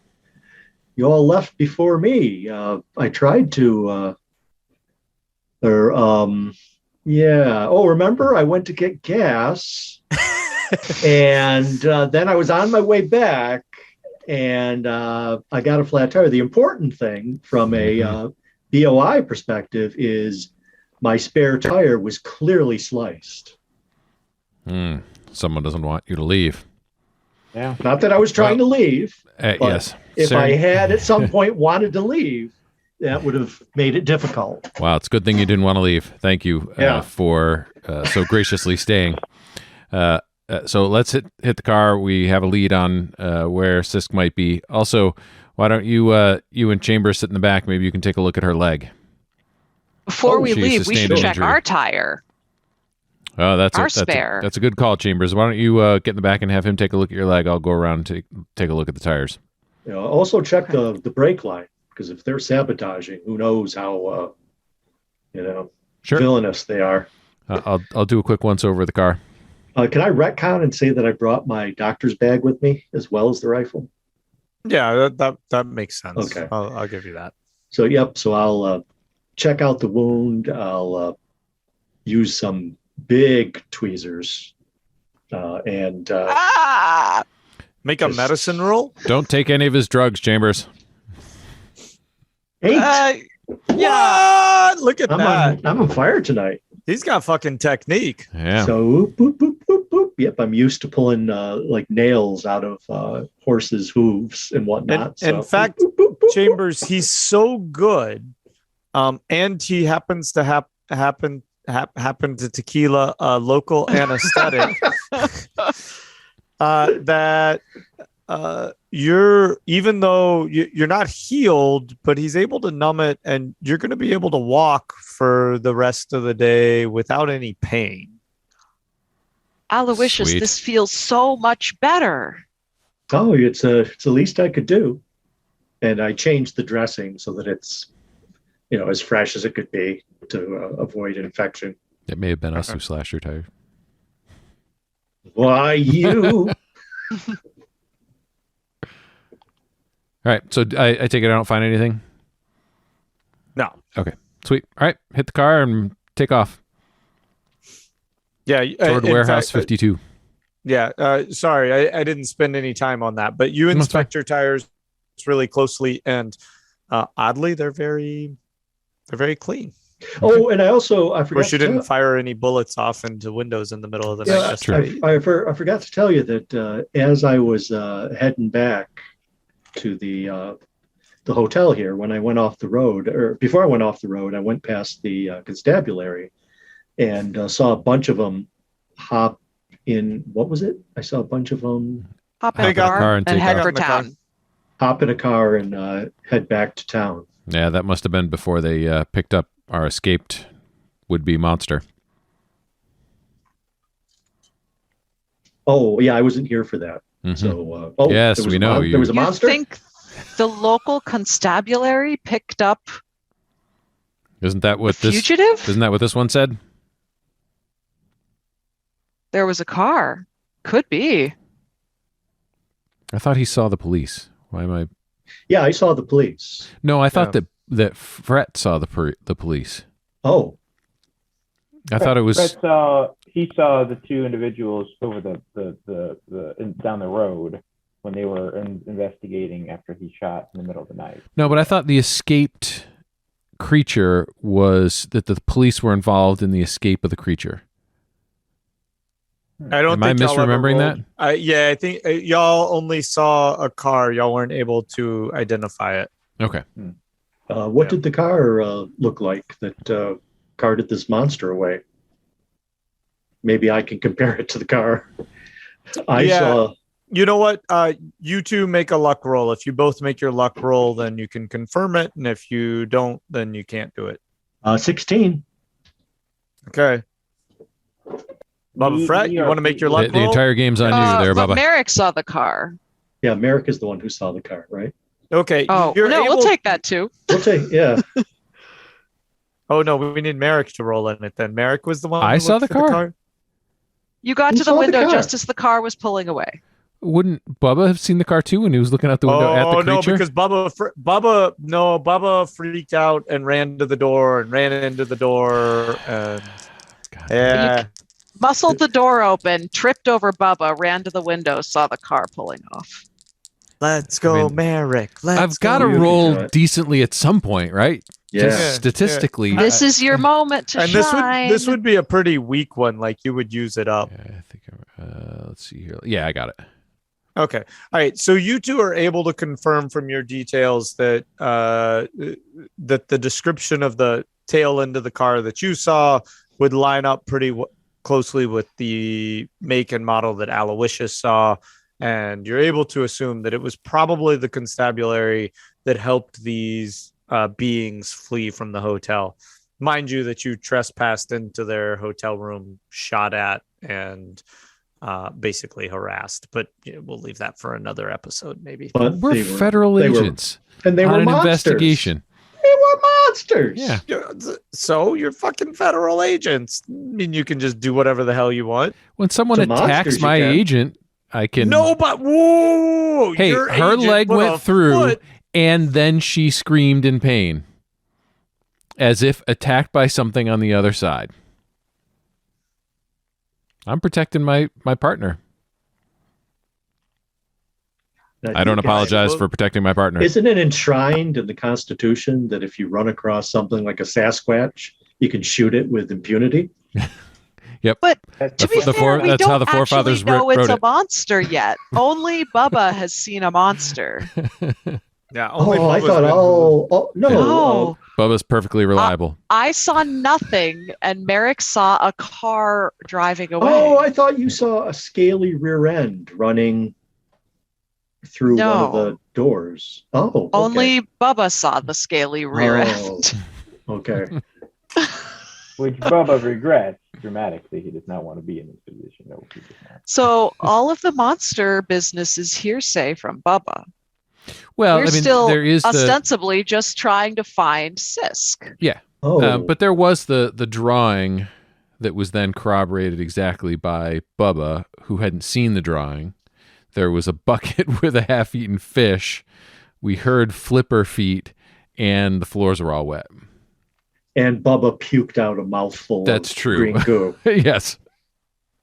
You all left before me. I tried to. Yeah. Oh, remember? I went to get gas, and then I was on my way back, and I got a flat tire. The important thing from a BOI perspective is my spare tire was clearly sliced. Someone doesn't want you to leave. Yeah. Not that I was trying to leave. But yes. if I had at some point wanted to leave, that would have made it difficult. Wow, it's a good thing you didn't want to leave. Thank you for so graciously staying. So let's hit the car. We have a lead on where Sisk might be. Also, why don't you and Chambers sit in the back? Maybe you can take a look at her leg. Before we she leave, we should sustained an check injury. our tire. Oh, that's Our spare. That's a good call, Chambers. Why don't you get in the back and have him take a look at your leg? I'll go around and take a look at the tires. Also check the brake line, because if they're sabotaging, who knows how Sure. villainous they are. I'll do a quick once over the car. Can I retcon and say that I brought my doctor's bag with me as well as the rifle? Yeah, that makes sense. Okay. I'll give you that. So, yep. So I'll check out the wound. I'll use some big tweezers and Make a medicine roll? Don't take any of his drugs, Chambers. 8. What? Look at that. I'm on fire tonight. He's got fucking technique. Yeah. So, boop, boop, boop, boop. Yep, I'm used to pulling like nails out of horses' hooves and whatnot. In fact, boop, boop, boop, Chambers, he's so good, and he happens to happen to tequila, local anesthetic, that even though you're not healed, but he's able to numb it, and you're going to be able to walk for the rest of the day without any pain. Aloysius, Sweet. this feels so much better. Oh, it's the least I could do. And I changed the dressing so that it's, as fresh as it could be to avoid infection. It may have been us who slashed your tire. Why, you? All right. So I take it I don't find anything? No. Okay. Sweet. All right. Hit the car and take off. Yeah. Toward in Warehouse fact, 52. Yeah. Sorry, I didn't spend any time on that, but you inspect your tires really closely, and oddly, they're very clean. Oh, and I forgot. Of course, you to didn't tell- fire any bullets off into windows in the middle of the night Yeah, yesterday. I forgot to tell you that as I was heading back to the hotel here, when I went off the road, or before I went off the road, I went past the constabulary and saw a bunch of them hop in. What was it? I saw a bunch of them Hop in Pick the up car, car and and take head off. for In the car. town. hop in a car and head back to town. Yeah, that must have been before they picked up our escaped would-be monster. Oh, yeah, I wasn't here for that. Mhm. So, Yes, there was we a know. there was a You monster. think the local constabulary picked up Isn't that a what this? fugitive? Isn't that what this one said? There was a car. Could be. I thought he saw the police. Why am I? Yeah, I saw the police. No, I thought Yeah. that Fret saw the police. Oh, I thought it was. He saw the two individuals over down the road when they were investigating after he shot in the middle of the night. No, but I thought the escaped creature was that the police were involved in the escape of the creature. I don't Am I think y'all ever misremembering rolled- I think y'all only saw a car. Y'all weren't able to identify it. Okay. what Yeah. did the car look like that carted this monster away? Maybe I can compare it to the car I Yeah. saw You know what? You two make a luck roll. If you both make your luck roll, then you can confirm it. And if you don't, then you can't do it. 16. Okay. Bubba Fret, you want to make your luck The roll? entire game's on you there, but Bubba. Merrick saw the car. Yeah, Merrick is the one who saw the car, right? Okay. Oh, no, we'll take that too. We'll take, yeah. Oh, no, we need Merrick to roll in it then. Merrick was the one I who saw looked the for car? You got Who to the saw the window car? just as the car was pulling away. Wouldn't Bubba have seen the car too when he was looking out the window at the no, creature? because Bubba freaked out and ran to the door and ran into the door. And God. yeah. Muscled the door open, tripped over Bubba, ran to the window, saw the car pulling off. Let's go, I mean, Merrick. I've got to You can roll do it. decently at some point, right? Yeah. Just statistically. This is your moment to And shine. this would be a pretty weak one. Like you would use it up. Yeah, I think. Let's see here. Yeah, I got it. Okay. All right. So you two are able to confirm from your details that that the description of the tail end of the car that you saw would line up pretty closely with the make and model that Aloysius saw. And you're able to assume that it was probably the constabulary that helped these beings flee from the hotel. Mind you, that you trespassed into their hotel room, shot at, and basically harassed. But we'll leave that for another episode, maybe. But We're federal agents and they on were an monsters. investigation. They were monsters. Yeah. So you're fucking federal agents. I mean, you can just do whatever the hell you want. When someone To attacks monsters, my you can. agent, I can. No, but whoa! Hey, your her agent leg put went a through, foot- and then she screamed in pain, as if attacked by something on the other side. I'm protecting my partner. I don't apologize for protecting my partner. Isn't it enshrined in the Constitution that if you run across something like a Sasquatch, you can shoot it with impunity? But That's to be the fair, fore- we that's don't how the forefathers actually know wrote it's a it. monster yet. Only Bubba has seen a monster. Yeah. Oh, I Bubba's thought, been- no. No, Bubba's perfectly reliable. I saw nothing, and Merrick saw a car driving away. Oh, I thought you saw a scaly rear end running through one of No. the doors. Oh, okay. Only Bubba saw the scaly rear end. Okay. Which Bubba regrets dramatically. He does not want to be in this position. No, he does not. So all of the monster business is hearsay from Bubba. Well, We're I mean, still there is the ostensibly just trying to find Sisk. Oh, but there was the drawing that was then corroborated exactly by Bubba, who hadn't seen the drawing. There was a bucket with a half-eaten fish. We heard flipper feet, and the floors were all wet. and Bubba puked out a mouthful That's of true. green goo. Yes.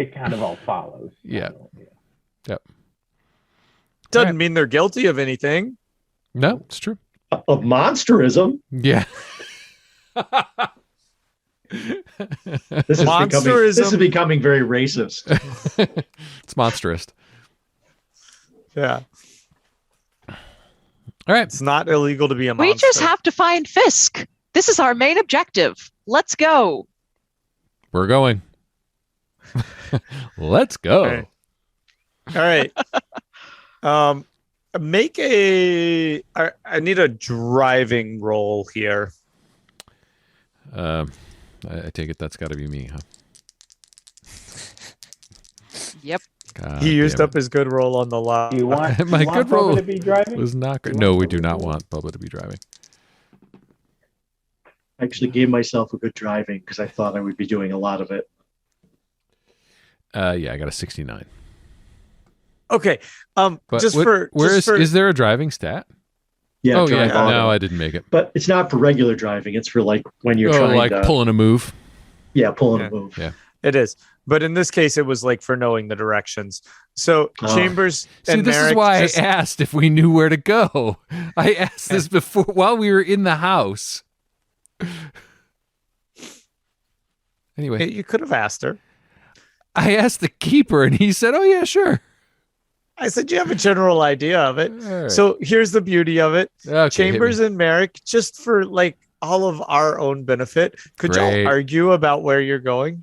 It kind of all follows. Yeah. Doesn't Right. mean they're guilty of anything. No, it's true. Of monsterism. Yeah. This Monsterism. is becoming very racist. It's monstrous. Yeah. All right. It's not illegal to be a monster. We just have to find Fisk. This is our main objective. Let's go. We're going. Let's go. Okay. All right. Make a. I need a driving roll here. I take it that's got to be me, huh? Yep. God He used damn up his good roll on the lot. Do you want, My you want good Bubba roll to be driving? it. Was not good. You No, want we Bubba do to not be- want Bubba to be driving. I actually gave myself a good driving because I thought I would be doing a lot of it. Yeah, I got a 69. Okay. But Just what- for. where just is for, is there a driving stat? Yeah, oh drive yeah, auto. no, I didn't make it. But it's not for regular driving. It's for like when you're Oh, trying like to pulling a move. pulling Yeah. a move. Yeah. It is. But in this case, it was like for knowing the directions. So Oh. Chambers See, and this is Merrick why just- I asked if we knew where to go. I asked this before while we were in the house. Anyway, you could have asked her. I asked the keeper, and he said, "Oh yeah, sure." I said you have a general idea of it. All right. So here's the beauty of it. Okay, hit Chambers me. and Merrick, just for like all of our own benefit, could Great. y'all argue about where you're going?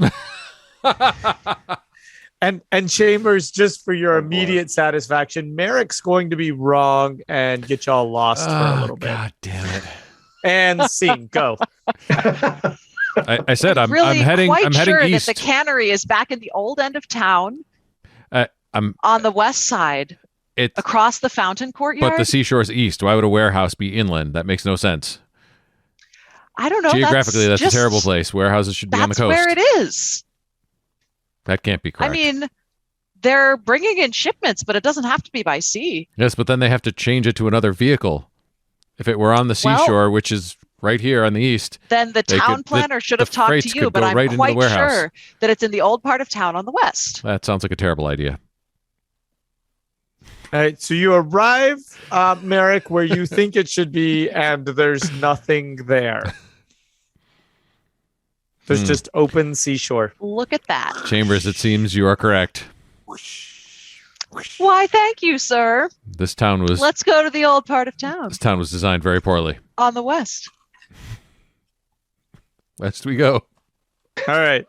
And Chambers, just for your immediate satisfaction, Merrick's going to be wrong and get y'all lost for a little bit. God damn it! And scene, go. I said I'm heading. Quite I'm heading sure east. that the cannery is back in the old end of town. I'm on the west side, across the fountain courtyard. But the seashore's east. Why would a warehouse be inland? That makes no sense. I don't know. Geographically, that's a terrible place. Warehouses should be on the coast. That's where it is. That can't be correct. I mean, they're bringing in shipments, but it doesn't have to be by sea. Yes, but then they have to change it to another vehicle. If it were on the seashore, which is right here on the east, then the town planner should have talked to you, but I'm quite sure that it's in the old part of town on the west. That sounds like a terrible idea. All right, so you arrive, Merrick, where you think it should be, and there's nothing there. There's just open seashore. Look at that. Chambers, it seems you are correct. Why, thank you, sir. This town was... Let's go to the old part of town. This town was designed very poorly. On the west. West we go. All right.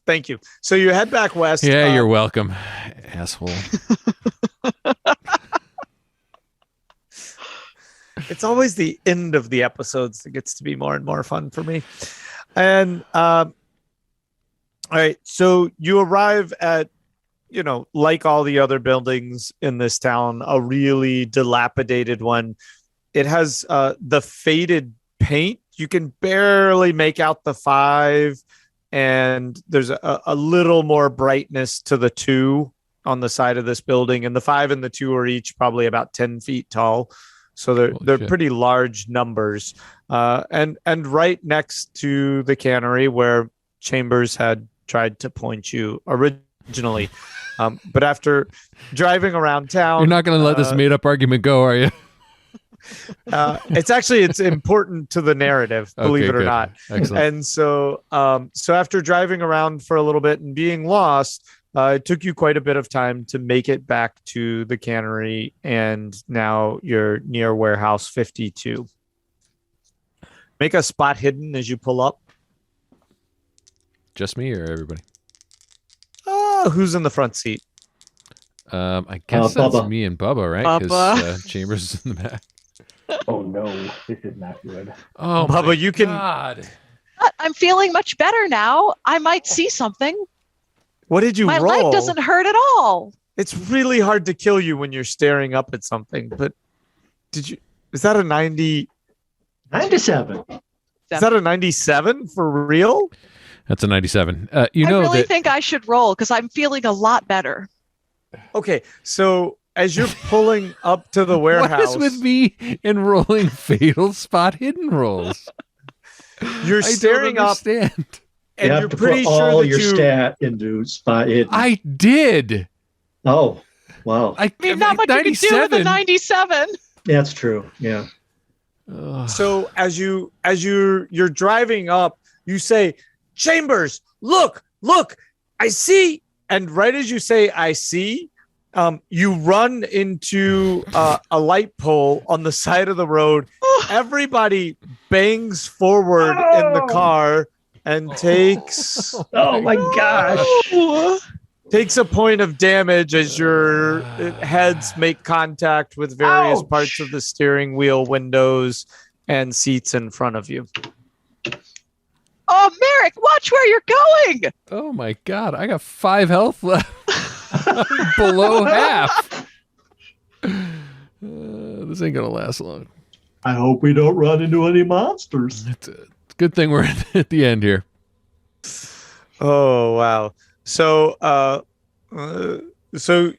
Thank you. So you head back west. Yeah, you're welcome, asshole. It's always the end of the episodes that gets to be more and more fun for me. And all right, so you arrive at, like all the other buildings in this town, a really dilapidated one. It has the faded paint. You can barely make out the 5, and there's a little more brightness to the 2 on the side of this building, and the 5 and the 2 are each probably about 10 feet tall. So they're pretty large numbers. And right next to the cannery where Chambers had tried to point you originally. But after driving around town... You're not going to let this made-up argument go, are you? It's important to the narrative, believe it or not. Excellent. And so after driving around for a little bit and being lost, it took you quite a bit of time to make it back to the cannery, and now you're near warehouse 52. Make a spot hidden as you pull up. Just me or everybody? Who's in the front seat? I guess that's Bubba. me and Bubba, right? Bubba. Because Chambers is in the back. Oh no, this is not good. Oh, Bubba, my you can- God. I'm feeling much better now. I might see something. What did you My roll? leg doesn't hurt at all. It's really hard to kill you when you're staring up at something, but is that a 90? 97. Is that a 97 for real? That's a 97. I really think I should roll because I'm feeling a lot better. Okay, so as you're pulling up to the warehouse, what is with me and rolling fatal spot hidden rolls? You're staring up, You and have you're to pretty put sure all that your you. stat into spot hidden. I did. Oh, wow. I mean, not much you can do with a 97. That's true. Yeah. So as you're driving up, you say, "Chambers, look, I see." And right as you say, "I see," you run into a light pole on the side of the road. Everybody bangs forward in the car and takes Oh my gosh. takes a point of damage as your heads make contact with various Ouch. parts of the steering wheel, windows, and seats in front of you. Oh, Merrick, watch where you're going. Oh my God. I got 5 health left. I'm below half. This ain't going to last long. I hope we don't run into any monsters. It's a good thing we're at the end here. Oh, wow. So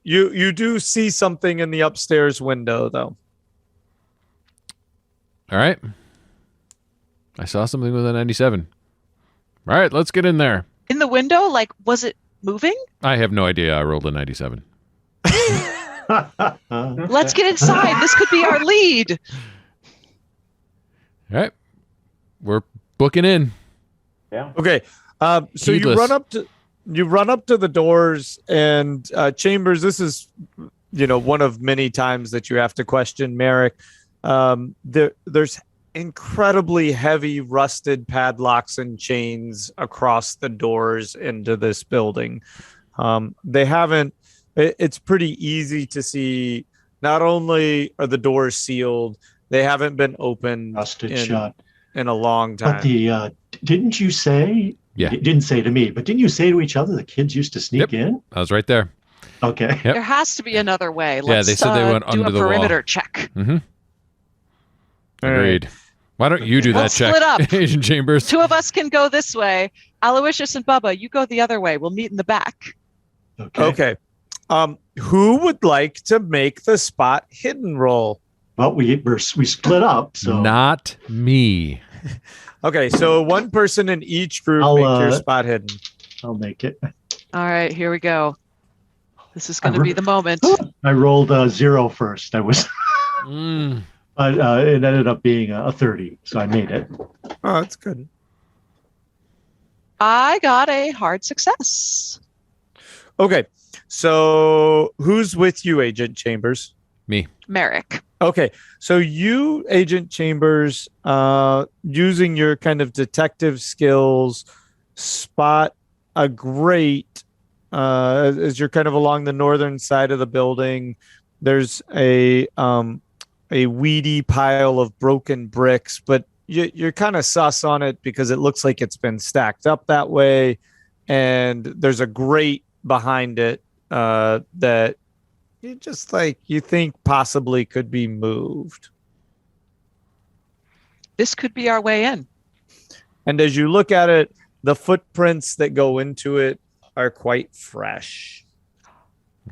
you do see something in the upstairs window, though. All right. I saw something with a 97. All right, let's get in there. In the window, like, was it moving? I have no idea. I rolled a 97. Let's get inside. This could be our lead. All right. We're booking in. Yeah. Okay. So Heedless. you run up to the doors, and Chambers, this is one of many times that you have to question Merrick. There's incredibly heavy rusted padlocks and chains across the doors into this building. They haven't. It's pretty easy to see. Not only are the doors sealed, they haven't been opened Rusted shut. in a long time. But didn't you say? Yeah. You didn't say to me, but didn't you say to each other the kids used to sneak in? I was right there. Okay. Yep. There has to be another way. Yeah, they said they went do under a the wall. perimeter check. Mm-hmm. All Agreed. right. Why don't you do We'll that check, split up. Agent Chambers? Two of us can go this way. Aloysius and Bubba, you go the other way. We'll meet in the back. Okay. Who would like to make the spot hidden roll? Well, we split up, so Not me. Okay, so one person in each group I'll, make your spot hidden. I'll make it. All right, here we go. This is going to be the moment. I rolled 0 first. I was, Mm. but it ended up being a 30, so I made it. Oh, that's good. I got a hard success. Okay, so who's with you, Agent Chambers? Me. Merrick. Okay, so you, Agent Chambers, using your kind of detective skills, spot a grate as you're kind of along the northern side of the building. There's a weedy pile of broken bricks, but you're kind of sus on it because it looks like it's been stacked up that way, and there's a grate behind it that you think possibly could be moved. This could be our way in. And as you look at it, the footprints that go into it are quite fresh.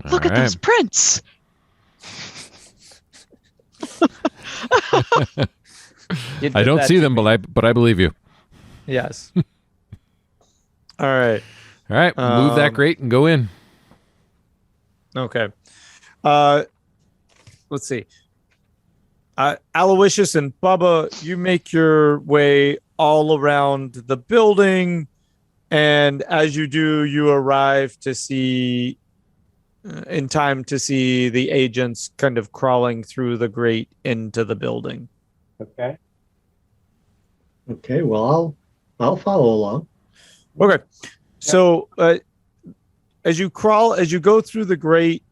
Look at those prints. I don't see them, but I believe you. Yes. All right. All right, move that grate and go in. Okay. Let's see. Aloysius and Bubba, you make your way all around the building, and as you do, you arrive to see in time to see the agents kind of crawling through the grate into the building. Okay. Okay. Well, I'll follow along. Okay. So as you go through the grate,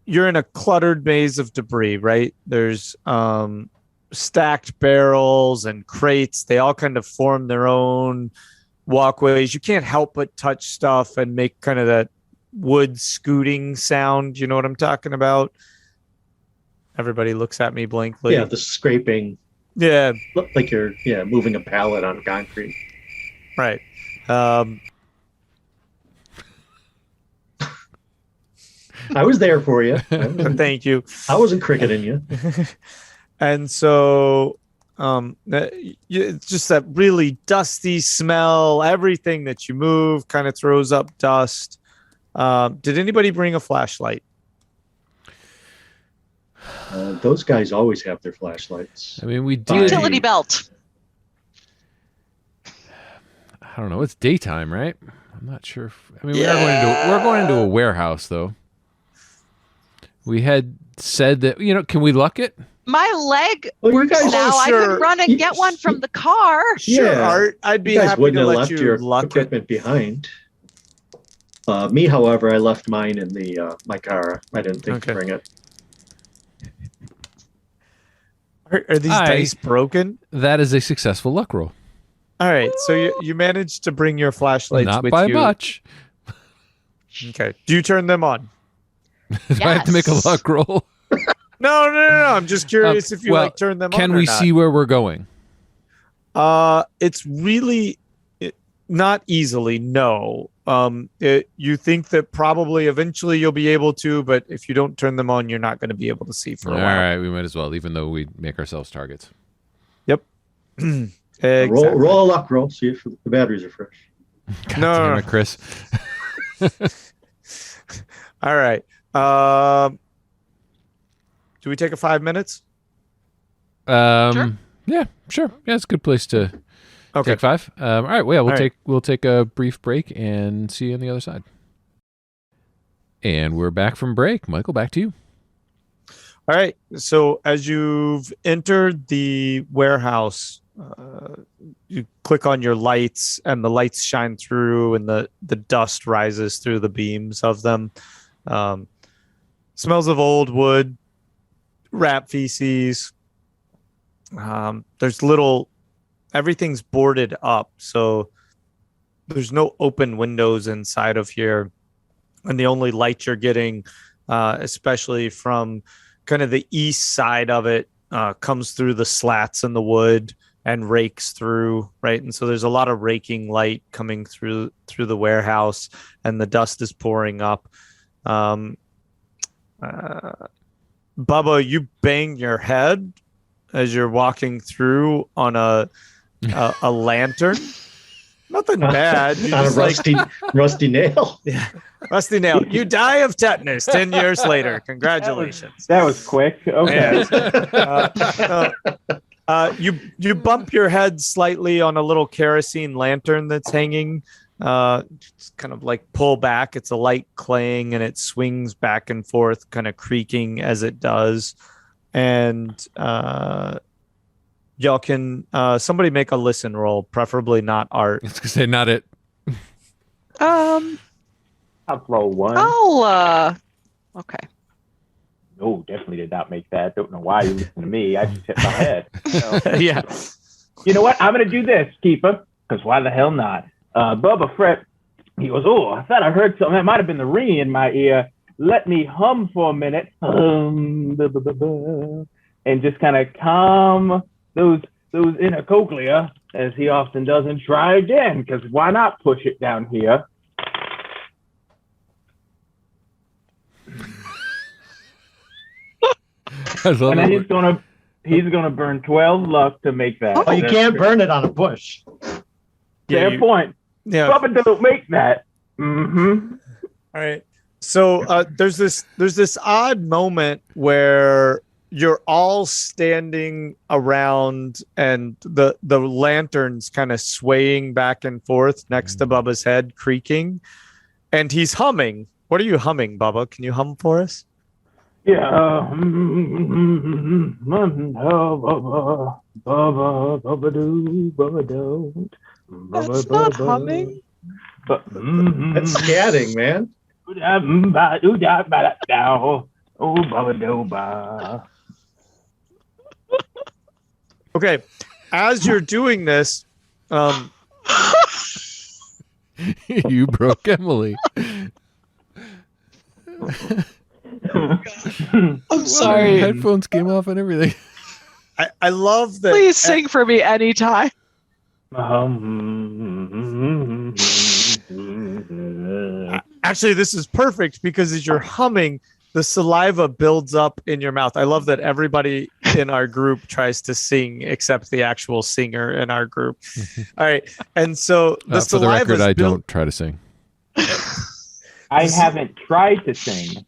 you're in a cluttered maze of debris, right? There's stacked barrels and crates. They all kind of form their own walkways. You can't help but touch stuff and make kind of that wood scooting sound. You know what I'm talking about? Everybody looks at me blankly. Yeah, the scraping. Yeah. Look like you're moving a pallet on concrete. Right. I was there for you. Thank you. I wasn't cricketing you. And so it's just that really dusty smell. Everything that you move kind of throws up dust. Did anybody bring a flashlight? Those guys always have their flashlights. I mean, we did. Utility belt. I don't know. It's daytime, right? I'm not sure. We're going into a warehouse, though. We had said that, can we luck it? My leg Well, works you guys- now. Oh, I sure. could run and get one from the car. Sure, Yeah. Art. I'd be You guys happy wouldn't to have let left you your luck it. equipment behind. Me, however, I left mine in the my car. I didn't think to bring it. Are these dice broken? That is a successful luck roll. All right, so you managed to bring your flashlights Not with by you. much. Okay. Do you turn them on? Do I have to make a Yes. luck roll? No. I'm just curious if you turn them on. Can or we not. see where we're going? It's really not easily. No. You think that probably eventually you'll be able to, but if you don't turn them on, you're not going to be able to see for a All while. right, we might as well, even though we make ourselves targets. Yep. Exactly. Roll a luck roll. See if the batteries are fresh. God No. damn it, Chris. All right. Do we take a 5 minutes? Sure. Yeah, sure. Yeah, it's a good place to Okay. take 5. All right. Well, yeah, All right. we'll take a brief break and see you on the other side. And we're back from break. Michael, back to you. All right. So as you've entered the warehouse, you click on your lights, and the lights shine through, and the dust rises through the beams of them. Smells of old wood, rat feces. There's everything's boarded up, so there's no open windows inside of here, and the only light you're getting, especially from kind of the east side of it, comes through the slats in the wood and rakes through, right? And so there's a lot of raking light coming through the warehouse, and the dust is pouring up. Bubba, you bang your head as you're walking through on a lantern. Nothing bad. On a rusty nail. Yeah, rusty nail. You die of tetanus 10 years later. Congratulations. That was quick. Okay. You bump your head slightly on a little kerosene lantern that's hanging. It's kind of like pull back. It's a light clang, and it swings back and forth, kind of creaking as it does. And y'all can somebody make a listen roll, preferably not Art. I was gonna say not it. I'll throw one. Okay. No, definitely did not make that. Don't know why you listen to me. I just hit my head. Yeah. You know what? I'm going to do this, Keeper, because why the hell not? Bubba Fret, he goes, oh, I thought I heard something. That might have been the ringing in my ear. Let me hum for a minute. And just kind of calm those inner cochlea, as he often does, and try again, because why not push it down here? And then he's gonna burn 12 luck to make that. Oh, you can't burn it on a bush. Fair point. Yeah. Bubba don't make that. Mm-hmm. All right. So there's this odd moment where you're all standing around, and the lantern's kind of swaying back and forth next to Bubba's head, creaking, and he's humming. What are you humming, Bubba? Can you hum for us? Yeah. Bubba don't. That's not humming. That's scatting, man. Okay. As you're doing this, You broke Emily. I'm sorry. Headphones came off and everything. I love that. Please sing for me anytime. Actually, this is perfect, because as you're humming, the saliva builds up in your mouth. I love that everybody in our group tries to sing except the actual singer in our group. All right. And so For the record, I don't try to sing. I haven't tried to sing.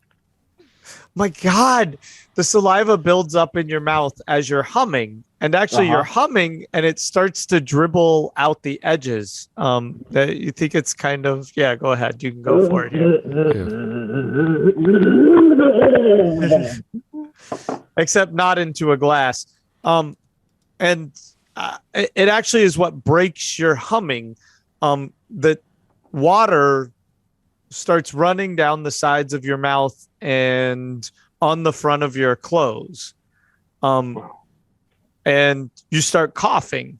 My God, the saliva builds up in your mouth as you're humming. And actually, you're humming, and it starts to dribble out the edges. You think it's kind of, yeah, go ahead. You can go for it here. Except not into a glass. And it actually is what breaks your humming. The water starts running down the sides of your mouth and on the front of your clothes. And you start coughing.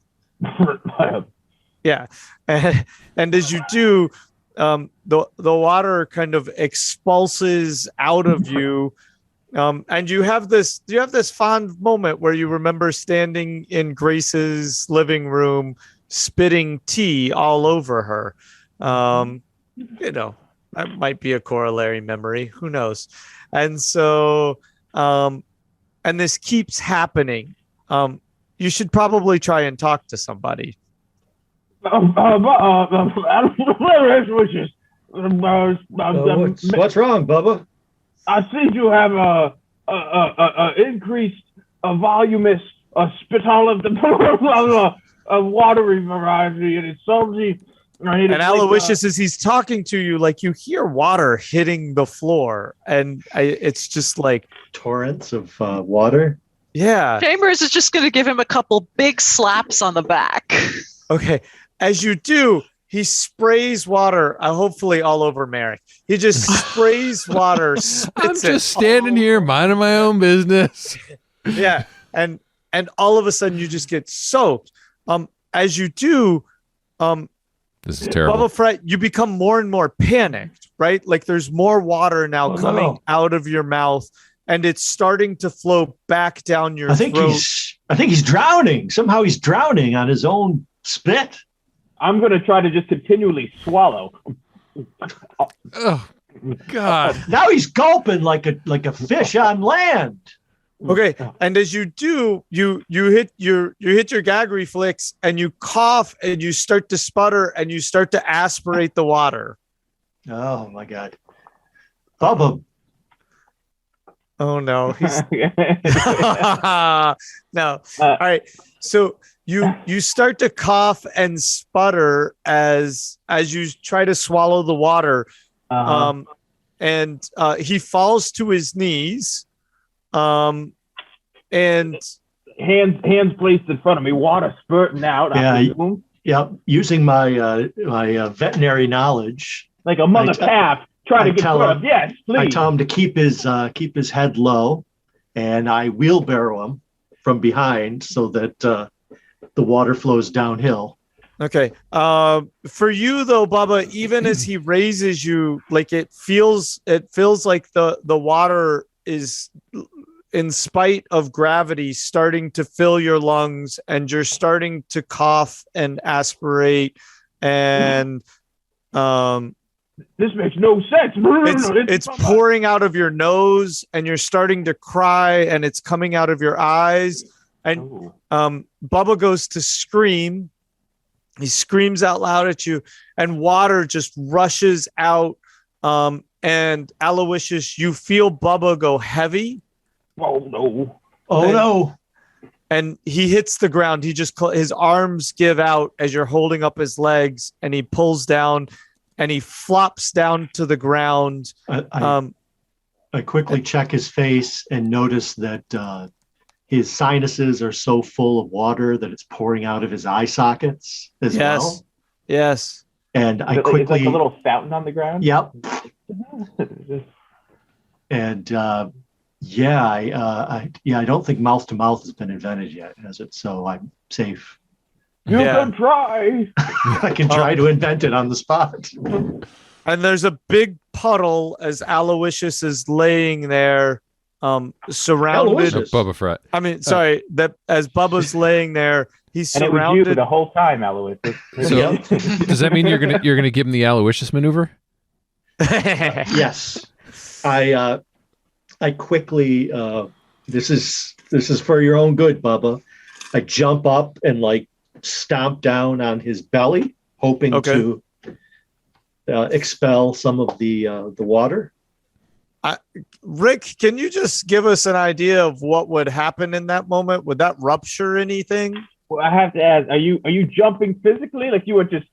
Yeah. And as you do, the water kind of expulses out of you. And you have this fond moment where you remember standing in Grace's living room, spitting tea all over her. That might be a corollary memory. Who knows? And so, and this keeps happening. You should probably try and talk to somebody. What's wrong, Bubba? I see you have a increased voluminous spittle of the watery variety, and it's salty. And Aloysius, as he's talking to you, like you hear water hitting the floor, and it's just like torrents of water. Yeah. Chambers is just going to give him a couple big slaps on the back. Okay. As you do, he sprays water, hopefully all over Merrick. He just sprays water. I'm just standing here minding my own business. Yeah. And all of a sudden you just get soaked. As you do, this is terrible. Bubba Fret, you become more and more panicked, right? Like there's more water now coming out of your mouth, and it's starting to flow back down your throat. I think he's drowning. Somehow he's drowning on his own spit. I'm going to try to just continually swallow. Oh, God. Now he's gulping like a fish on land. Okay, and as you do, you hit your gag reflex, and you cough, and you start to sputter, and you start to aspirate the water. Oh my God, Bubba! Oh no, he's no. All right, so you start to cough and sputter as you try to swallow the water, and he falls to his knees. And hands placed in front of me, water spurting out. Yeah. Using my veterinary knowledge, like a mother calf, try to get rid of. Yes, please. I tell him to keep his head low, and I wheelbarrow him from behind so that the water flows downhill. Okay. For you though, Bubba, even as he raises you, like it feels like the water is, in spite of gravity, starting to fill your lungs, and you're starting to cough and aspirate, and this makes no sense. It's pouring out of your nose, and you're starting to cry, and it's coming out of your eyes, and Bubba goes to scream. He screams out loud at you, and water just rushes out. And Aloysius, you feel Bubba go heavy. Oh no! No! And he hits the ground. He just his arms give out as you're holding up his legs, and he pulls down, and he flops down to the ground. I quickly check his face and notice that his sinuses are so full of water that it's pouring out of his eye sockets as well. Yes. And I quickly, it's like a little fountain on the ground. Yep. And I don't think mouth to mouth has been invented yet, has it? So I'm safe. You can try. I can try to invent it on the spot. And there's a big puddle as Aloysius is laying there, surrounded. Bubba Fret. I mean, sorry, that as Bubba's laying there, he's surrounded. And it was you the whole time, Aloysius. So, does that mean you're gonna give him the Aloysius maneuver? Yes. I quickly, this is for your own good, Bubba. I jump up and like stomp down on his belly, hoping to expel some of the water. Rick, can you just give us an idea of what would happen in that moment? Would that rupture anything? Well, I have to ask, are you jumping physically? Like you were just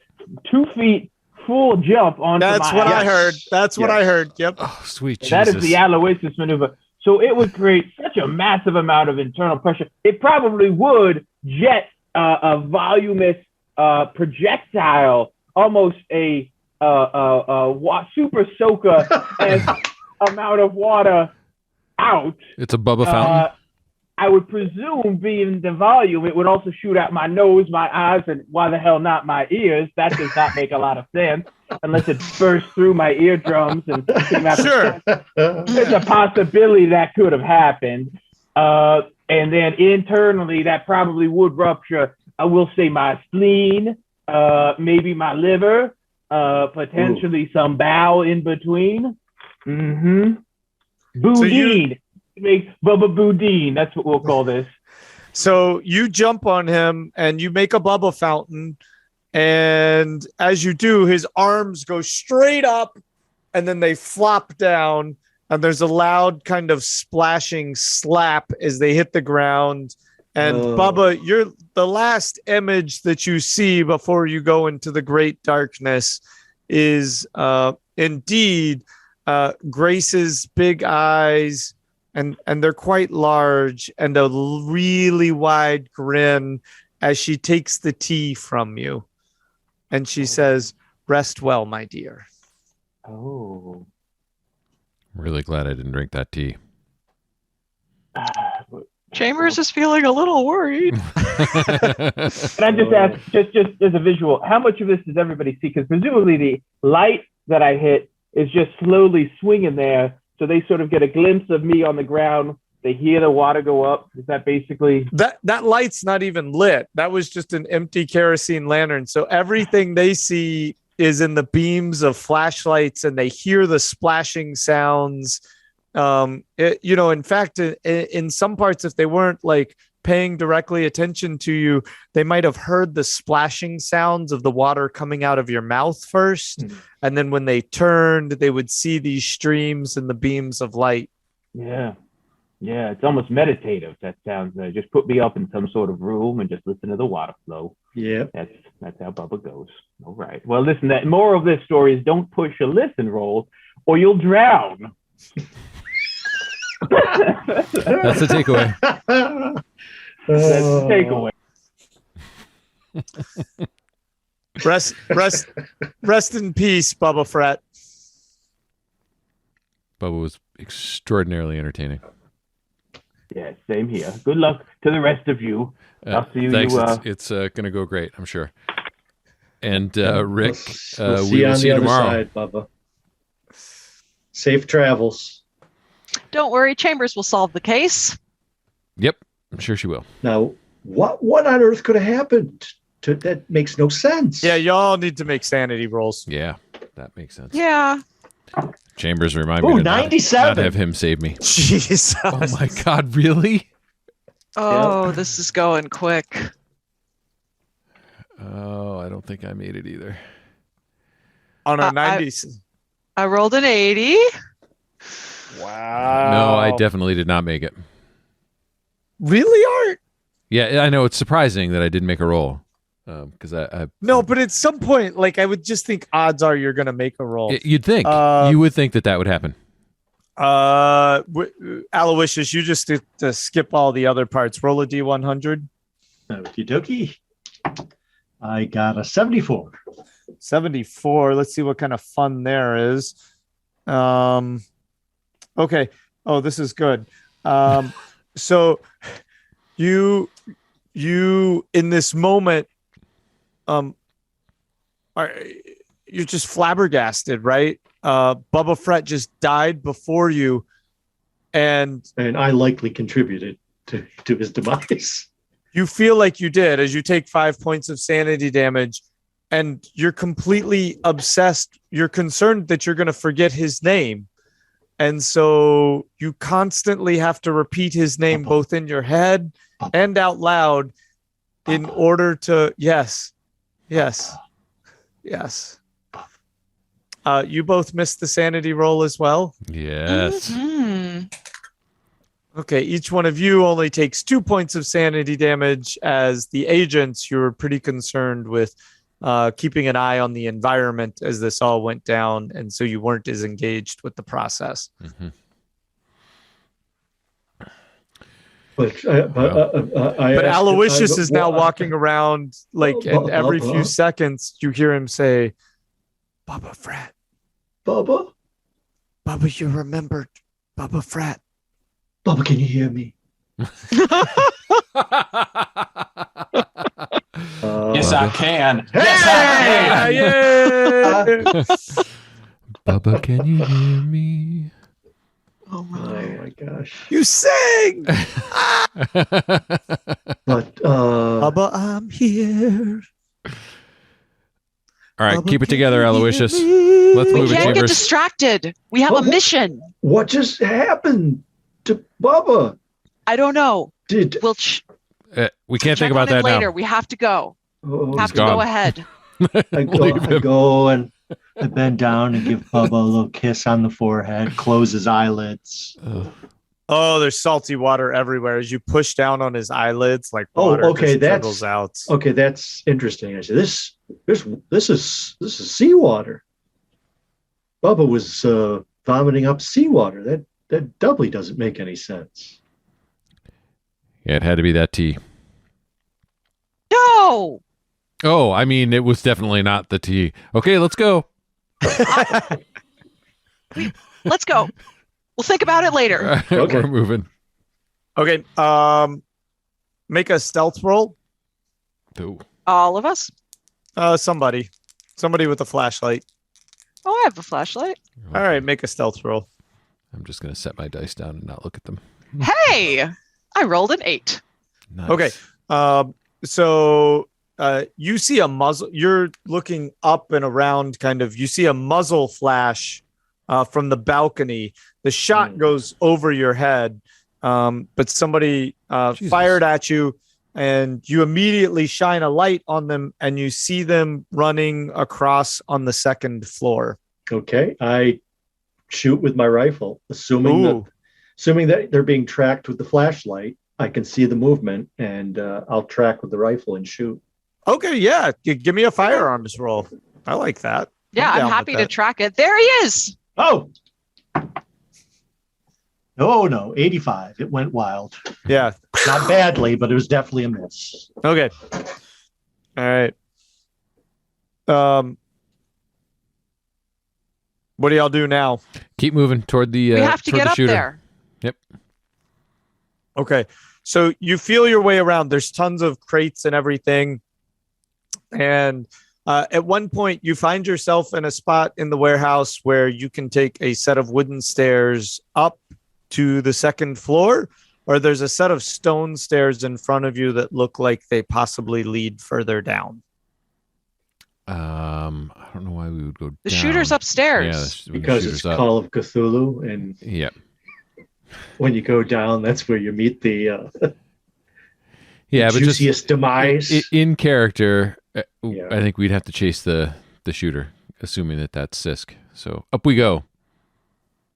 2 feet full jump onto That's what I heard. That's what I heard. Yep. Oh, sweet Jesus. That is the Aloysius maneuver. So it would create such a massive amount of internal pressure. It probably would jet a voluminous projectile, almost a super soaker amount of water out. It's a Bubba fountain. I would presume, being the volume, it would also shoot out my nose, my eyes, and why the hell not my ears? That does not make a lot of sense unless it burst through my eardrums and came out. Sure. There's a possibility that could have happened. And then internally, that probably would rupture, I will say, my spleen, maybe my liver, potentially some bowel in between. Mm-hmm. Boudin. Make Bubba Boudin. That's what we'll call this. So you jump on him and you make a Bubba fountain. And as you do, his arms go straight up and then they flop down. And there's a loud kind of splashing slap as they hit the ground. And Bubba, you're the last image that you see before you go into the great darkness is indeed Grace's big eyes. And they're quite large, and a really wide grin, as she takes the tea from you. And she says, "Rest well, my dear." Oh. Really glad I didn't drink that tea. Chambers is feeling a little worried. Can I just ask, just as a visual, how much of this does everybody see? Because presumably the light that I hit is just slowly swinging there, so they sort of get a glimpse of me on the ground. They hear the water go up. Is that basically that light's not even lit? That was just an empty kerosene lantern. So everything they see is in the beams of flashlights, and they hear the splashing sounds. In fact, in some parts, if they weren't like paying directly attention to you, they might have heard the splashing sounds of the water coming out of your mouth first. And then when they turned, they would see these streams and the beams of light. Yeah, it's almost meditative. That sounds. Just put me up in some sort of room and just listen to the water flow. Yeah, that's how Bubba goes. All right. Well, listen. That moral of this story is don't push a listen roll, or you'll drown. That's the takeaway. That's the takeaway. Rest in peace, Bubba Fret. Bubba was extraordinarily entertaining. Yeah, same here. Good luck to the rest of you. I'll see you. Thanks. It's going to go great, I'm sure. And Rick, we'll we will see you tomorrow. Side, Bubba. Safe travels. Don't worry, Chambers will solve the case. Yep, I'm sure she will. Now, what on earth could have happened? That makes no sense. Yeah, y'all need to make sanity rolls. Yeah, that makes sense. Yeah. Chambers, remind me to 97. not have him save me. Jesus. Oh my God, really? Oh, This is going quick. Oh, I don't think I made it either. On a 90s. I rolled an 80. Wow. No, I definitely did not make it. Really, Art? Yeah, I know. It's surprising that I didn't make a roll. Because No, but at some point, like, I would just think odds are you're going to make a roll. You'd think. You would think that would happen. Aloysius, you just did to skip all the other parts. Roll a D100. Okie dokie. I got a 74. 74. Let's see what kind of fun there is. Okay. Oh, this is good. So you in this moment, you're just flabbergasted, right? Bubba Fret just died before you, and I likely contributed to his demise. You feel like you did as you take 5 points of sanity damage, and you're completely obsessed. You're concerned that you're going to forget his name. And so you constantly have to repeat his name both in your head and out loud in order to, yes. You both missed the sanity roll as well? Yes. Mm-hmm. Okay, each one of you only takes 2 points of sanity damage. As the agents, you were pretty concerned with keeping an eye on the environment as this all went down, and so you weren't as engaged with the process. Mm-hmm. But Aloysius is now walking around, like, and every few seconds you hear him say, "Bubba Fret. Bubba, you remembered Bubba Fret. Bubba, can you hear me?" Yes, I can. Yes, I can. Bubba, can you hear me? Oh my gosh. You sing. But Bubba, I'm here. All right, Bubba, keep it together, Aloysius. Let's We move it, can't get Chambers. distracted. We have a mission. What just happened to Bubba? I don't know. We'll we can't check think about on him that later. now. We have to go. Oh, Have to gone. go ahead. I go and I bend down and give Bubba a little kiss on the forehead, close his eyelids. Oh, there's salty water everywhere. As you push down on his eyelids, like water okay, just trickles out. Okay, that's interesting. I said, this is seawater. Bubba was vomiting up seawater. That doubly doesn't make any sense. Yeah, it had to be that tea. No, No. Oh, I mean, it was definitely not the tea. Okay, let's go. Let's go. We'll think about it later. Okay. We're moving. Okay. Make a stealth roll. Ooh. All of us. Somebody with a flashlight. Oh, I have a flashlight. All right, make a stealth roll. I'm just going to set my dice down and not look at them. Hey, I rolled an 8. Nice. Okay. So you see a muzzle. You're looking up and around, kind of. You see a muzzle flash from the balcony. The shot goes over your head, but somebody fired at you, and you immediately shine a light on them, and you see them running across on the second floor. Okay. I shoot with my rifle, assuming that they're being tracked with the flashlight. I can see the movement, and I'll track with the rifle and shoot. Okay, yeah. Give me a firearms roll. I like that. Yeah, I'm down happy with to that. track it. There he is. Oh. Oh, no. 85. It went wild. Yeah. Not badly, but it was definitely a miss. Okay. All right. What do y'all do now? Keep moving toward the We have to toward get the up shooter. there. Yep. Okay. So you feel your way around. There's tons of crates and everything. And at one point, you find yourself in a spot in the warehouse where you can take a set of wooden stairs up to the second floor, or there's a set of stone stairs in front of you that look like they possibly lead further down. I don't know why we would go The down. shooter's upstairs. Yeah, when the Because shooter's it's up. Call of Cthulhu, and Yeah. when you go down, that's where you meet the Yeah, but just juiciest demise. in character, Yeah. I think we'd have to chase the shooter, assuming that that's Sisk. So up we go.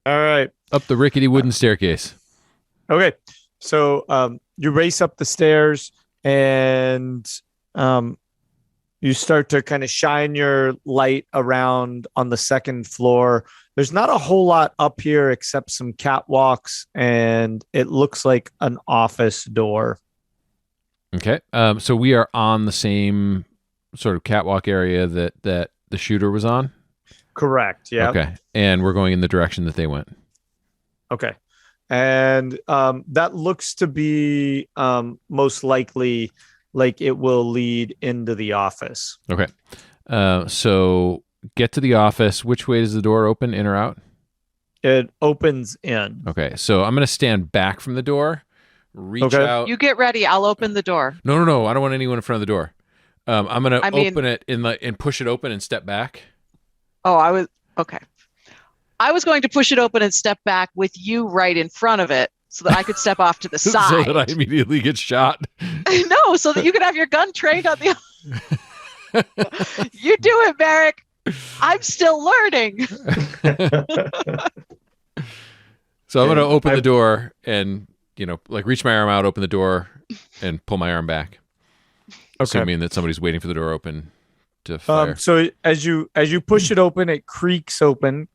All right. Up the rickety wooden staircase. Okay. So you race up the stairs, and you start to kind of shine your light around on the second floor. There's not a whole lot up here except some catwalks, and it looks like an office door. Okay. So we are on the same sort of catwalk area that the shooter was on. Correct. Yeah. Okay. And we're going in the direction that they went. Okay. And that looks to be most likely like it will lead into the office. Okay. So get to the office. Which way does the door open, in or out? It opens in. Okay. So I'm going to stand back from the door, reach Okay. out. You get ready. I'll open the door. No. I don't want anyone in front of the door. I'm going to I mean- open it and push it open and step back. Oh, okay. I was going to push it open and step back with you right in front of it so that I could step off to the So side. that I immediately get shot. No, so that you could have your gun trained on the. You do it, Merrick. I'm still learning. So I'm going to open the door and, reach my arm out, open the door, and pull my arm back. Assuming that somebody's waiting for the door open to fire. So as you push it open, it creaks open.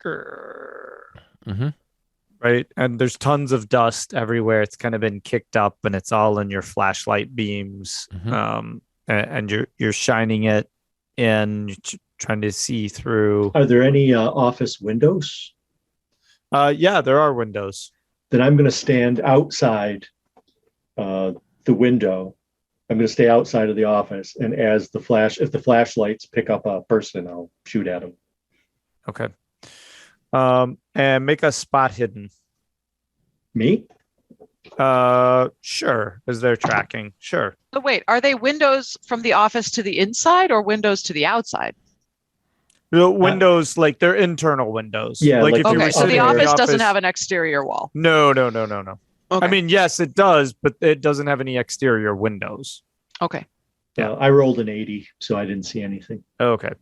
Mm-hmm. Right, and there's tons of dust everywhere. It's kind of been kicked up, and it's all in your flashlight beams. Mhm. And you're shining it in, trying to see through. Are there any office windows? Yeah, there are windows. Then I'm going to stand outside the window. I'm going to stay outside of the office, and if the flashlights pick up a person, I'll shoot at them. Okay. And make a spot hidden. Me? Sure, as they're tracking. Sure. But wait, are they windows from the office to the inside or windows to the outside? The windows, like they're internal windows. Yeah, like if you were Okay, so sitting the in office doesn't have an exterior wall. No. Okay. I mean, yes, it does, but it doesn't have any exterior windows. Okay. Yeah. I rolled an 80, so I didn't see anything. Okay.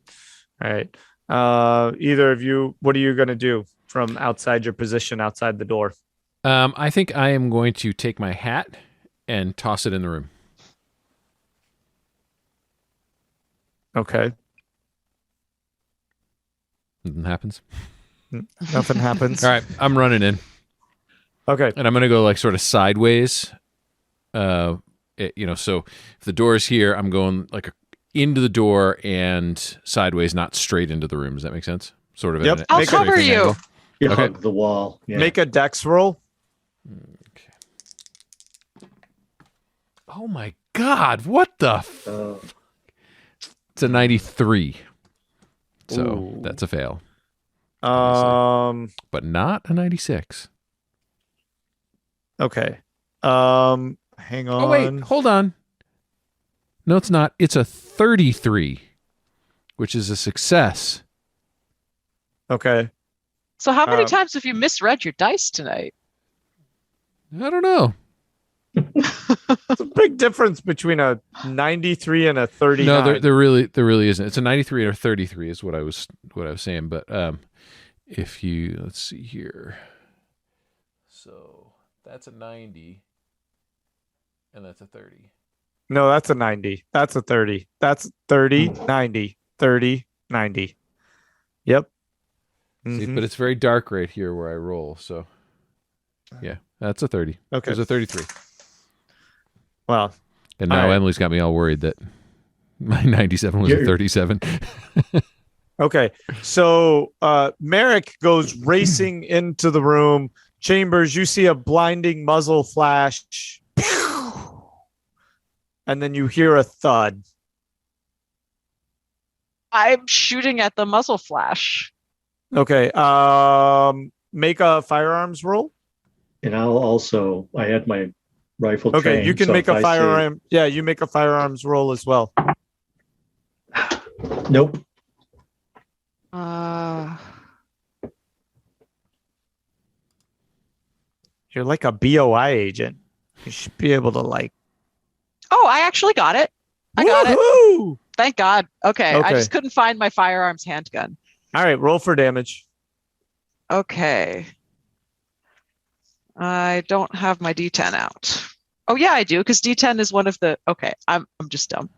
All right. Either of you, what are you going to do from outside your position outside the door? I think I am going to take my hat and toss it in the room. Okay. Nothing happens. Nothing happens. All right. I'm running in. Okay. And I'm going to go sort of sideways So if the door is here, I'm going like into the door and sideways, not straight into the room. Does that make sense? Sort of. Yep. I'll cover you. Angle. You Okay. hug the wall. Yeah. Make a dex roll. Okay. Oh my God! What the? It's a 93. So Ooh. that's a fail. But not a 96. Okay. Hang on. Oh wait, hold on. No, it's not. It's a 33, which is a success. Okay. So how many times have you misread your dice tonight? I don't know. It's a big difference between a 93 and a 39. No, there really isn't. It's a 93 or 33 is what I was saying. But if you let's see here, so that's a 90, and that's a 30. No, that's a 90. That's a 30. That's 30, 90, 30, 90. Yep. See, Mhm. but it's very dark right here where I roll. So yeah, that's a 30. Okay. It was a 33. Well, And now all right. Emily's got me all worried that my 97 was a 37. Okay. So Merrick goes racing into the room. Chambers, you see a blinding muzzle flash. And then you hear a thud. I'm shooting at the muzzle flash. Okay. Make a firearms roll. And I had my rifle Okay, trained, you can so make if a I say- firearm. Yeah, you make a firearms roll as well. Nope. You're like a BOI agent. You should be able to like. Oh, I actually got it. I got it. Woohoo! Thank God. Okay. I Okay. just couldn't find my firearms handgun. All right, roll for damage. Okay. I don't have my D10 out. Oh yeah, I do, because D10 is one of the. Okay, I'm just dumb.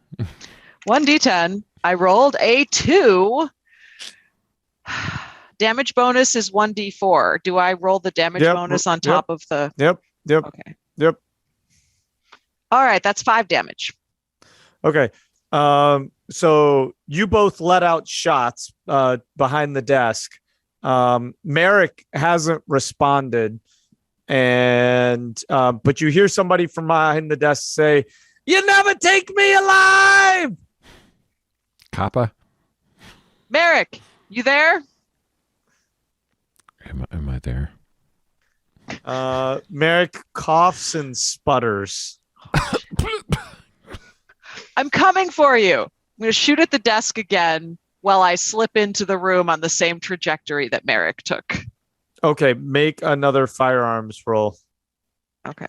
One D10. I rolled a 2. Damage bonus is 1d4. Do I roll the damage Yep, bonus on yep. top of the? Yep. Okay. Yep. All right, that's 5 damage. Okay. So you both let out shots behind the desk. Merrick hasn't responded, and but you hear somebody from behind the desk say, "You never take me alive." Kappa? Merrick, you there? Am I there? Merrick coughs and sputters. I'm coming for you. I'm going to shoot at the desk again while I slip into the room on the same trajectory that Merrick took. Okay, make another firearms roll. Okay.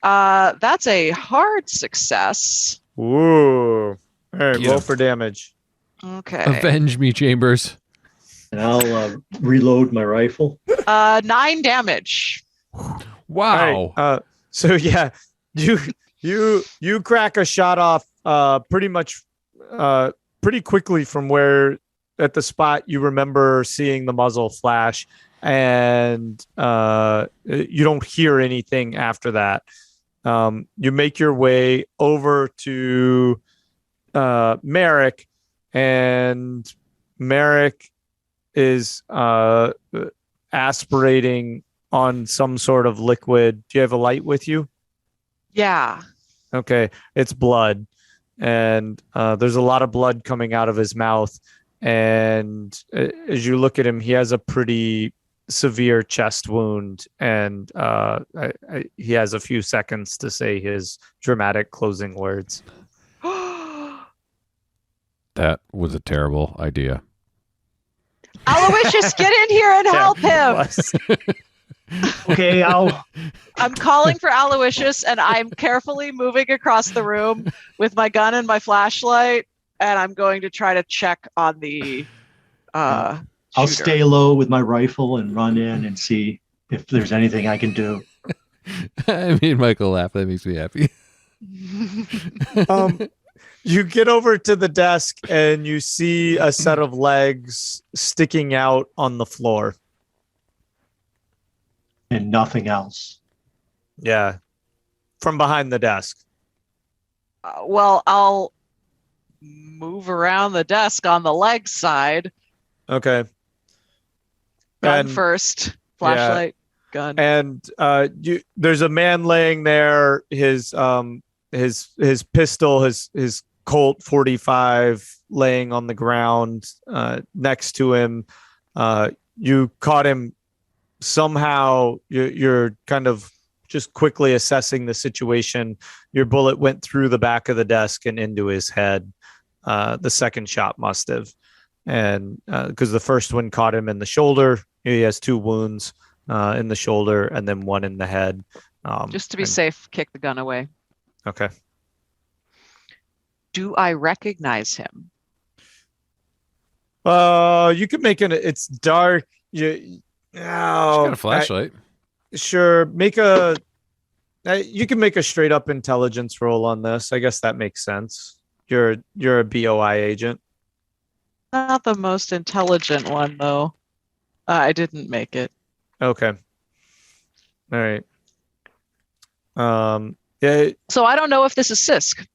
That's a hard success. Ooh. All right, Yeah. roll for damage. Okay. Avenge me, Chambers. And I'll reload my rifle. 9 damage. Wow. All right, so yeah, you crack a shot off pretty much pretty quickly from where at the spot you remember seeing the muzzle flash, and you don't hear anything after that. You make your way over to Merrick, and Merrick is aspirating on some sort of liquid. Do you have a light with you? Yeah. Okay, it's blood, and there's a lot of blood coming out of his mouth. And as you look at him, he has a pretty severe chest wound, and he has a few seconds to say his dramatic closing words. That was a terrible idea. Aloysius, get in here and help him. Okay, I'm calling for Aloysius, and I'm carefully moving across the room with my gun and my flashlight, and I'm going to try to check on the I'll shooter. stay low with my rifle and run in and see if there's anything I can do. I made Michael laugh. That makes me happy. You get over to the desk and you see a set of legs sticking out on the floor. And nothing else. Yeah. from behind the desk. Well, I'll move around the desk on the leg side. Okay. Gun first. Flashlight, gun. And there's a man laying there. His pistol, his Colt 45 laying on the ground next to him. You caught him somehow. You're kind of just quickly assessing the situation. Your bullet went through the back of the desk and into his head. The second shot must have. And because the first one caught him in the shoulder, he has 2 wounds in the shoulder and then 1 in the head. Just to be safe, kick the gun away. Okay. Do I recognize him? You could make it. It's dark. She's got a flashlight. Sure. You can make a straight up intelligence roll on this. I guess that makes sense. You're a BOI agent. Not the most intelligent one, though. I didn't make it. Okay. All right. Yeah. So I don't know if this is Sisk.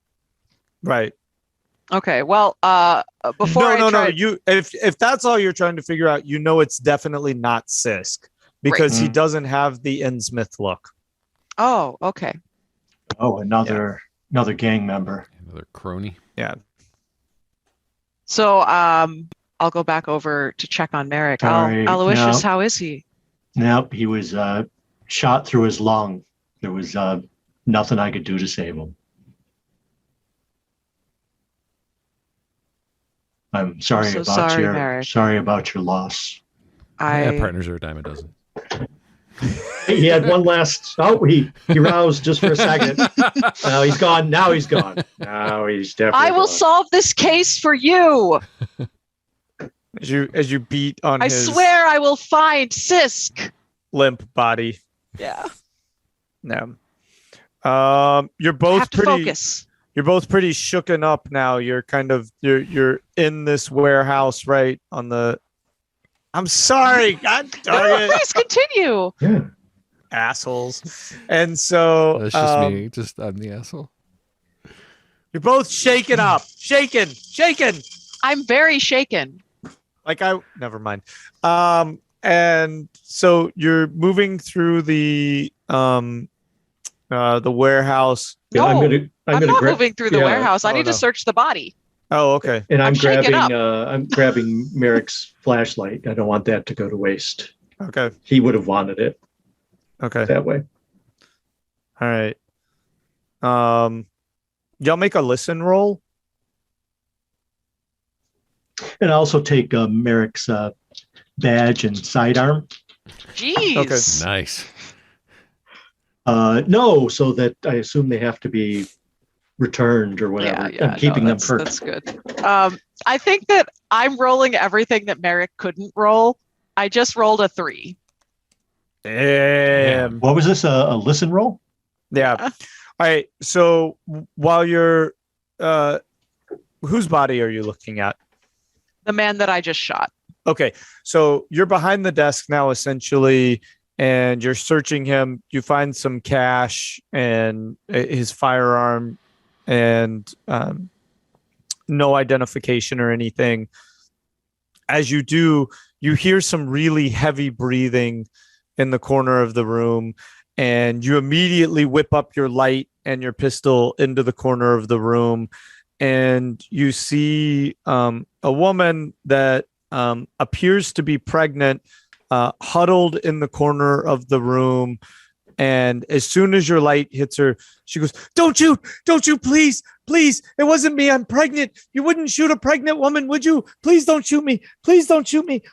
Right. Okay. Well, before no. If that's all you're trying to figure out, it's definitely not Sisk because he doesn't have the Innsmouth look. Oh, okay. Oh, another gang member. Another crony. Yeah. So I'll go back over to check on Merrick. Aloysius, how is he? Nope, he was shot through his lung. There was nothing I could do to save him. I'm sorry about your loss. Yeah, partners are a dime a dozen. He had one last. Oh, he roused just for a second. Now he's gone. Now he's definitely. I will solve this case for you. As you beat on I swear I will find Sisk. Limp body. Yeah. No. You're both focus. You're both pretty shooken up now. You're kind of you're in this warehouse, right? On the. I'm sorry. God darn it. Please continue. Yeah. Assholes. And so That's just me. Just I'm the asshole. You're both shaken up. Shaken. I'm very shaken. Never mind. And so you're moving through the warehouse. No, I'm not moving through the warehouse. I need to search the body. Oh, okay. And I'm grabbing Merrick's flashlight. I don't want that to go to waste. Okay. He would have wanted it. Okay. That way. All right. Y'all make a listen roll. And also take Merrick's badge and sidearm. Jeez. Okay. Nice. No, so that I assume they have to be returned or whatever. Yeah, I'm keeping them for. That's good. I think that I'm rolling everything that Merrick couldn't roll. I just rolled a 3. Damn. What was this? A listen roll? Yeah. All right. So while you're, whose body are you looking at? The man that I just shot. Okay. So you're behind the desk now, essentially, and you're searching him. You find some cash and his firearm and no identification or anything. As you do, you hear some really heavy breathing in the corner of the room, and you immediately whip up your light and your pistol into the corner of the room, and you see a woman that appears to be pregnant, huddled in the corner of the room. And as soon as your light hits her, she goes, don't you, please, it wasn't me. I'm pregnant. You wouldn't shoot a pregnant woman, would you? Please don't shoot me.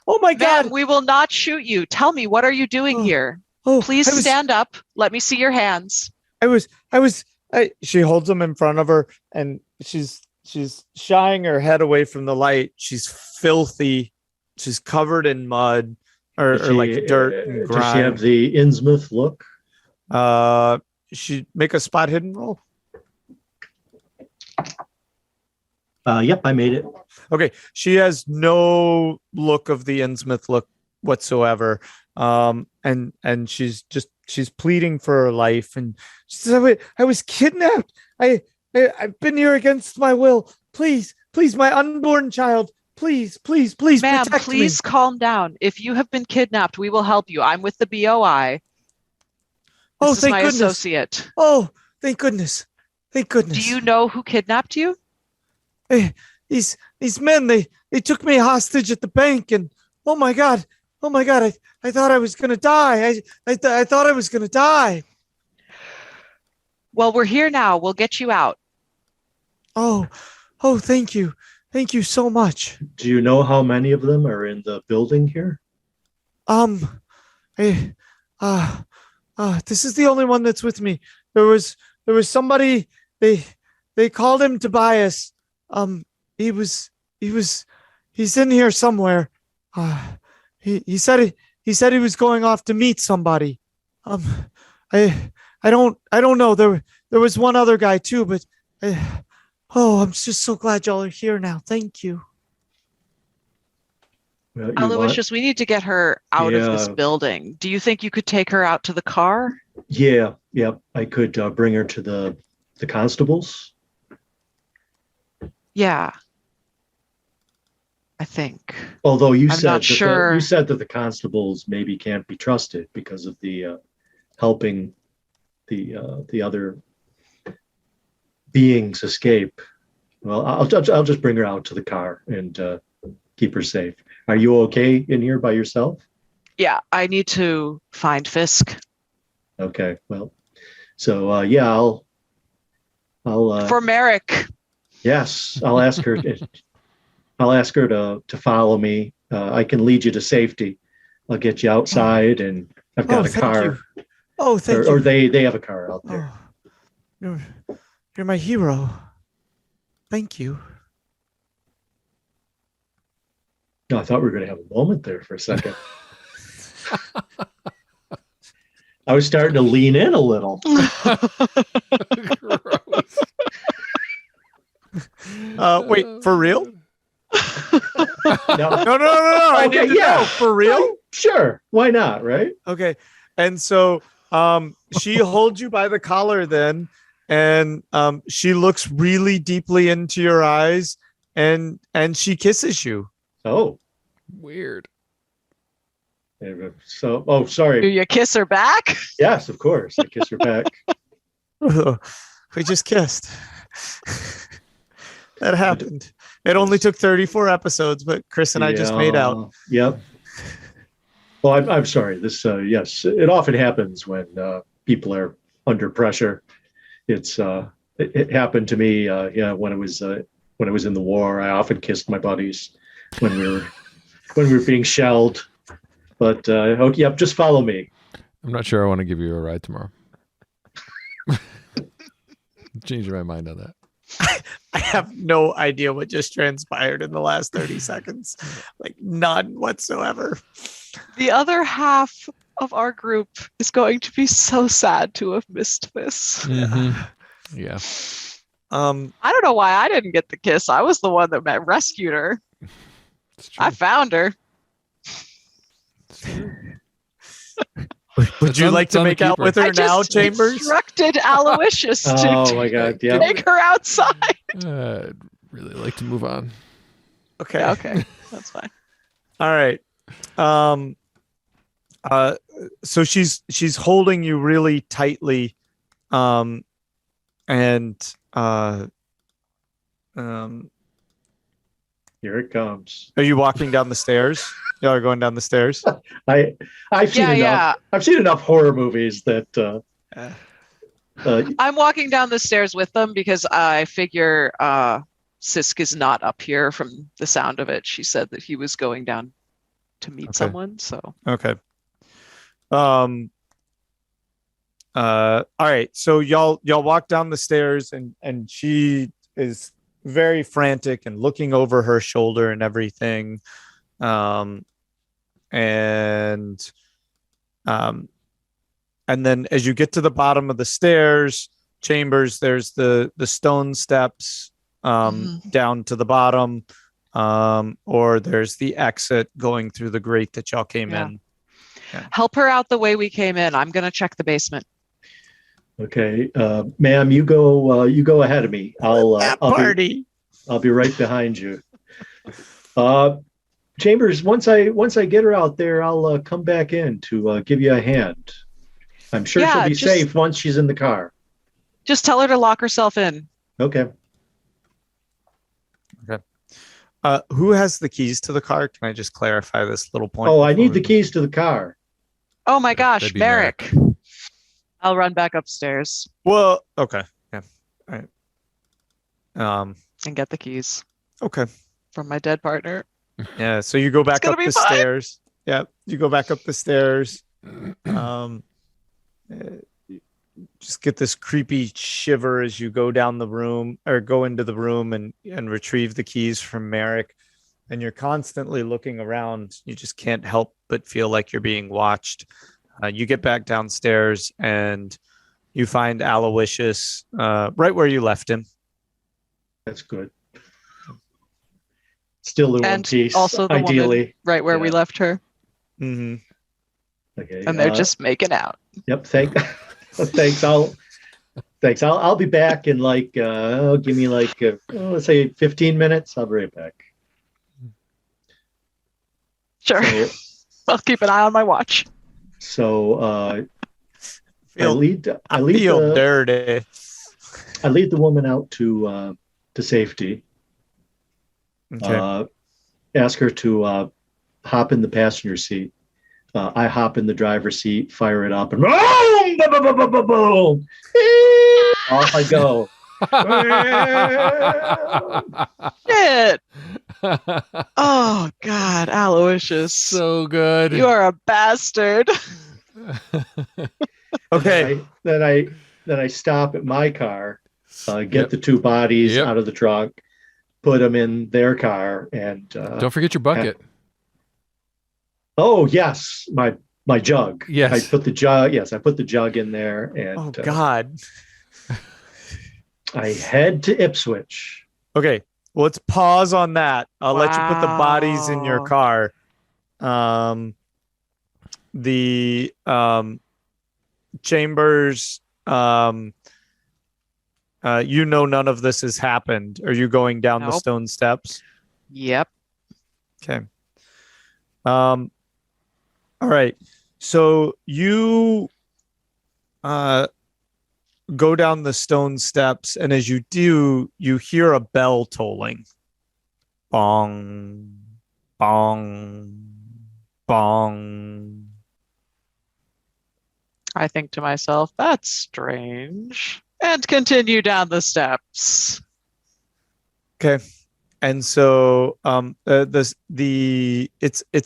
Oh my God. We will not shoot you. Tell me, what are you doing here? Please stand up. Let me see your hands. She holds them in front of her, and she's shying her head away from the light. She's filthy. She's covered in mud or like dirt and grime. Does she have the Innsmouth look? She make a spot hidden roll. Yep, I made it. Okay, she has no look of the Innsmouth look whatsoever. And she's just she's pleading for her life, and she says, I was kidnapped. I've been here against my will. Please, my unborn child. Please, Ma'am, protect please me. calm down. If you have been kidnapped, we will help you. I'm with the BOI. Oh, This is thank my goodness. associate. Oh, thank goodness. Thank goodness. Do you know who kidnapped you? These men, they took me hostage at the bank, and oh my god, I thought I was gonna die. I thought I was gonna die. Well, we're here now. We'll get you out. Oh, thank you so much. Do you know how many of them are in the building here? This is the only one that's with me. There was somebody, they called him Tobias. He's in here somewhere. He said he was going off to meet somebody. I don't know. There was one other guy too, but I'm just so glad y'all are here now. Thank you. Well, Aloysius, we need to get her out of this building. Do you think you could take her out to the car? Yeah. I could bring her to the constables. Yeah. I think. Although you I'm said not sure. You said that the constables maybe can't be trusted because of the helping the other beings escape. Well, I'll just bring her out to the car and keep her safe. Are you okay in here by yourself? Yeah, I need to find Fisk. Okay, well, so yeah, I'll For Merrick. Yes, I'll ask her. I'll ask her to follow me. I can lead you to safety. I'll get you outside, and I've got a car. You. Oh, thank you. Or they have a car out there. Oh, you're my hero. Thank you. No, I thought we were going to have a moment there for a second. I was starting to lean in a little. Wait, for real? No. I Okay, need to know. For real? Sure. Why not? Right? Okay. And so she holds you by the collar then, and she looks really deeply into your eyes, and she kisses you. Oh, Weird. so, oh, sorry. Do you kiss her back? Yes, of course. I kiss her back. We just kissed. That happened. It only took 34 episodes, but Chris and I just made out. Yep. Well, I'm sorry. This, yes, it often happens when people are under pressure. It happened to me. When I was in the war, I often kissed my buddies when we were being shelled. But yep, just follow me. I'm not sure I want to give you a ride tomorrow. Changing my mind on that. I have no idea what just transpired in the last 30 seconds. Like none whatsoever. The other half of our group is going to be so sad to have missed this. Mm-hmm. Yeah. I don't know why I didn't get the kiss. I was the one that rescued her. I found her. Would you like to make out with her now, Chambers? Instructed Aloysius to take her outside. I'd really like to move on. Okay, that's fine. All right. So she's holding you really tightly, and here it comes. Are you walking down the stairs? Y'all are going down the stairs. I've seen enough. I've seen enough horror movies that. I'm walking down the stairs with them because I figure Sisk is not up here from the sound of it. She said that he was going down to meet someone. So okay. All right. So y'all walk down the stairs, and she is very frantic and looking over her shoulder and everything. And then as you get to the bottom of the stairs, Chambers, there's the stone steps down to the bottom, or there's the exit going through the grate that y'all came in. Help her out the way we came in. I'm going to check the basement. Okay, ma'am, you go ahead of me. I'll be right behind you. Chambers, once I get her out there, I'll come back in to give you a hand. I'm sure she'll be safe once she's in the car. Just tell her to lock herself in. Okay. Who has the keys to the car? Can I just clarify this little point? Oh, I need the keys to the car. Oh my gosh, Merrick. I'll run back upstairs. Well, okay. Yeah. All right. And get the keys. Okay. From my dead partner. Yeah. So you go back up the stairs. Yeah. You go back up the stairs. Just get this creepy shiver as you go down the room or go into the room and retrieve the keys from Merrick. And you're constantly looking around. You just can't help but feel like you're being watched. You get back downstairs and you find Aloysius right where you left him. That's good. Still in one piece, also the ideally. Woman right where we left her. Mm-hmm. Okay. And they're just making out. Yep. Thanks. I'll be back in like give me like let's say 15 minutes. I'll be right back. Sure. I'll keep an eye on my watch. So I lead dirty. I lead the woman out to safety. Okay. Ask her to hop in the passenger seat. I hop in the driver's seat, fire it up, and boom, boom, boom, boom, boom, boom. Off I go. Shit. Oh God, Aloysius. So good. You are a bastard. Okay. Then I stop at my car, get the two bodies out of the trunk, put them in their car, and don't forget your bucket. Oh yes, my jug. Yes, I put the jug. Yes, I put the jug in there, and oh God, I head to Ipswich. Okay, well, let's pause on that. I'll let you put the bodies in your car. The Chambers. None of this has happened. Are you going down the stone steps? Yep. Okay. All right. So you go down the stone steps, and as you do, you hear a bell tolling. Bong, bong, bong. I think to myself, that's strange. And continue down the steps. Okay. And so it's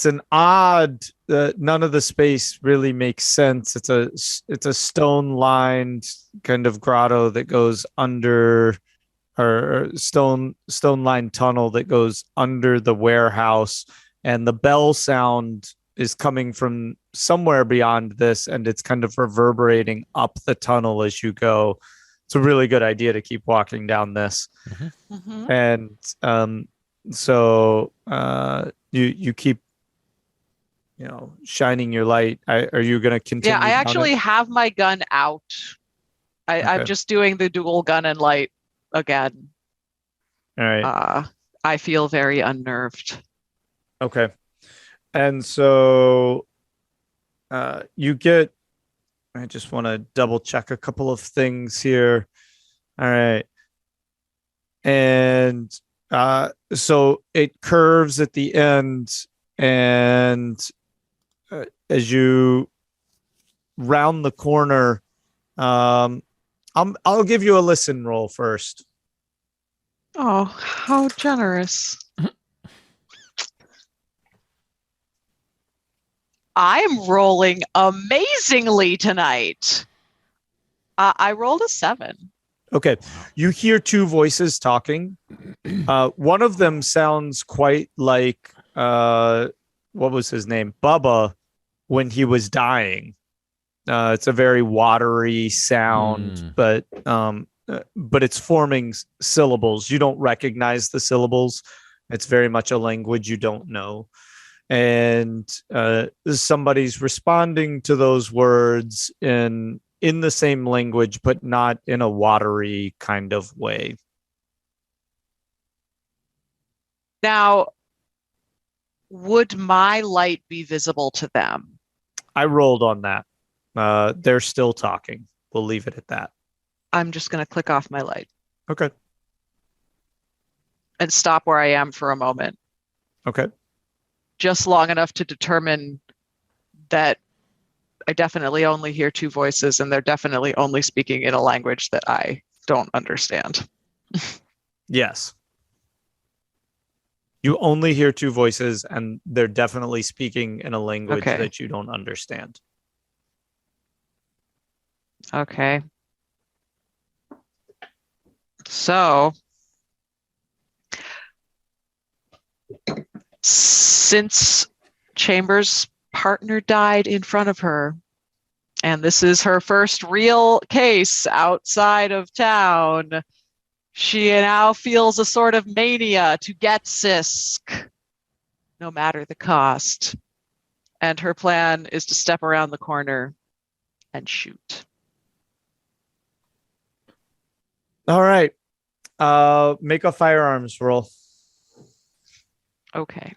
an odd none of the space really makes sense. It's a stone lined kind of grotto that goes under, or stone lined tunnel that goes under the warehouse, and the bell sound is coming from somewhere beyond this, and it's kind of reverberating up the tunnel as you go. It's a really good idea to keep walking down this. Mm-hmm. And so you keep shining your light. Are you going to continue? Yeah, I actually have my gun out. I'm just doing the dual gun and light again. All right. I feel very unnerved. Okay. And so you get, I just want to double check a couple of things here. All right. And so it curves at the end, and as you round the corner, I'll give you a listen roll first. Oh, how generous. I'm rolling amazingly tonight. I rolled a 7. Okay. You hear two voices talking. One of them sounds quite like, what was his name? Bubba, when he was dying. It's a very watery sound, but it's forming syllables. You don't recognize the syllables. It's very much a language you don't know. and somebody's responding to those words in the same language, but not in a watery kind of way. Now, would my light be visible to them? I rolled on that. They're still talking. We'll leave it at that. I'm just going to click off my light. Okay. And stop where I am for a moment. Okay. Just long enough to determine that I definitely only hear two voices and they're definitely only speaking in a language that I don't understand. Yes. You only hear two voices and they're definitely speaking in a language that you don't understand. Okay. So, since Chambers' partner died in front of her, and this is her first real case outside of town, she now feels a sort of mania to get Sisk, no matter the cost. And her plan is to step around the corner and shoot. All right. Make a firearms roll. Okay.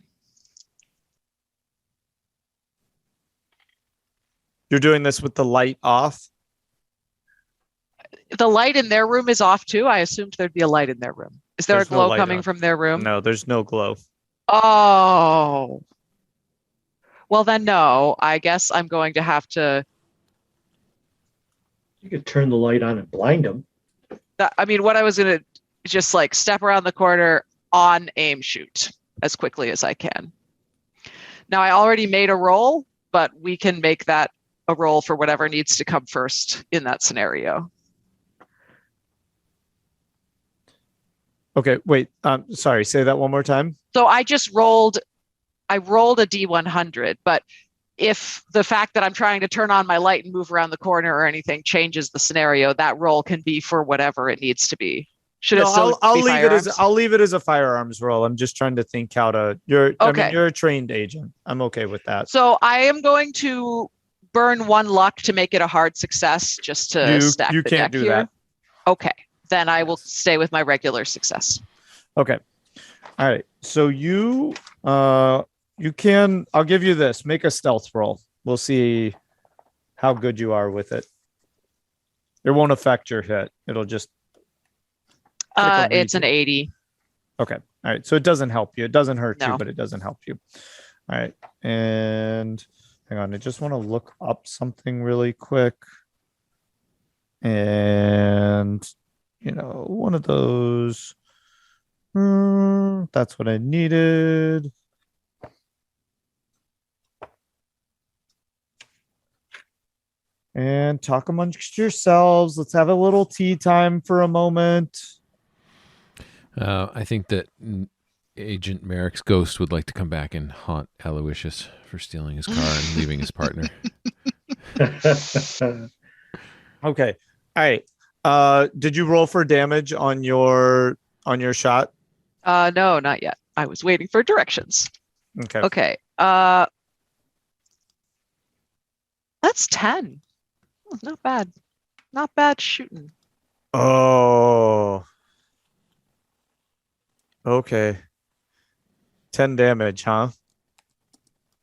You're doing this with the light off? The light in their room is off too. I assumed there'd be a light in their room. Is there There's a no glow light coming on. from their room? No, there's no glow. Oh. Well, then no. I guess I'm going to have to. You could turn the light on and blind them. I mean, what I was going to just like step around the corner on aim shoot as quickly as I can. Now, I already made a roll, but we can make that a roll for whatever needs to come first in that scenario. Okay, wait. Sorry, say that one more time. So I rolled a D100, but if the fact that I'm trying to turn on my light and move around the corner or anything changes the scenario, that roll can be for whatever it needs to be. I'll leave it as a firearms roll. I'm just trying to think how to. I mean, you're a trained agent. I'm okay with that. So I am going to burn one luck to make it a hard success, just to stack the deck here. You can't do that. Okay, then I will stay with my regular success. Okay. All right. So you can. I'll give you this. Make a stealth roll. We'll see how good you are with it. It won't affect your hit. It'll just. It's an 80. Okay. All right. So it doesn't help you. It doesn't hurt you, but it doesn't help you. All right. And hang on. I just want to look up something really quick. And, one of those. That's what I needed. And talk amongst yourselves. Let's have a little tea time for a moment. I think that Agent Merrick's ghost would like to come back and haunt Aloysius for stealing his car and leaving his partner. Okay. All right. Did you roll for damage on your shot? No, not yet. I was waiting for directions. Okay. That's 10. Not bad. Not bad shooting. Oh. Okay. 10 damage, huh?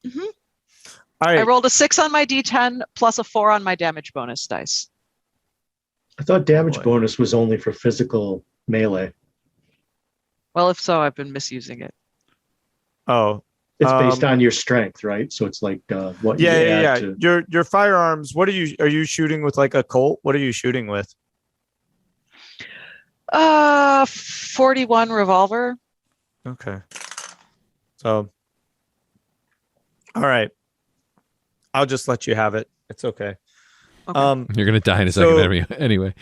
Mm-hmm. All right. I rolled a 6 on my D10 plus a 4 on my damage bonus dice. I thought damage bonus was only for physical melee. Well, if so, I've been misusing it. Oh. It's based on your strength, right? So it's like what you add to... Your firearms, are you shooting with like a Colt? What are you shooting with? 41 revolver. Okay. So, all right. I'll just let you have it. It's okay. You're gonna die in a second anyway.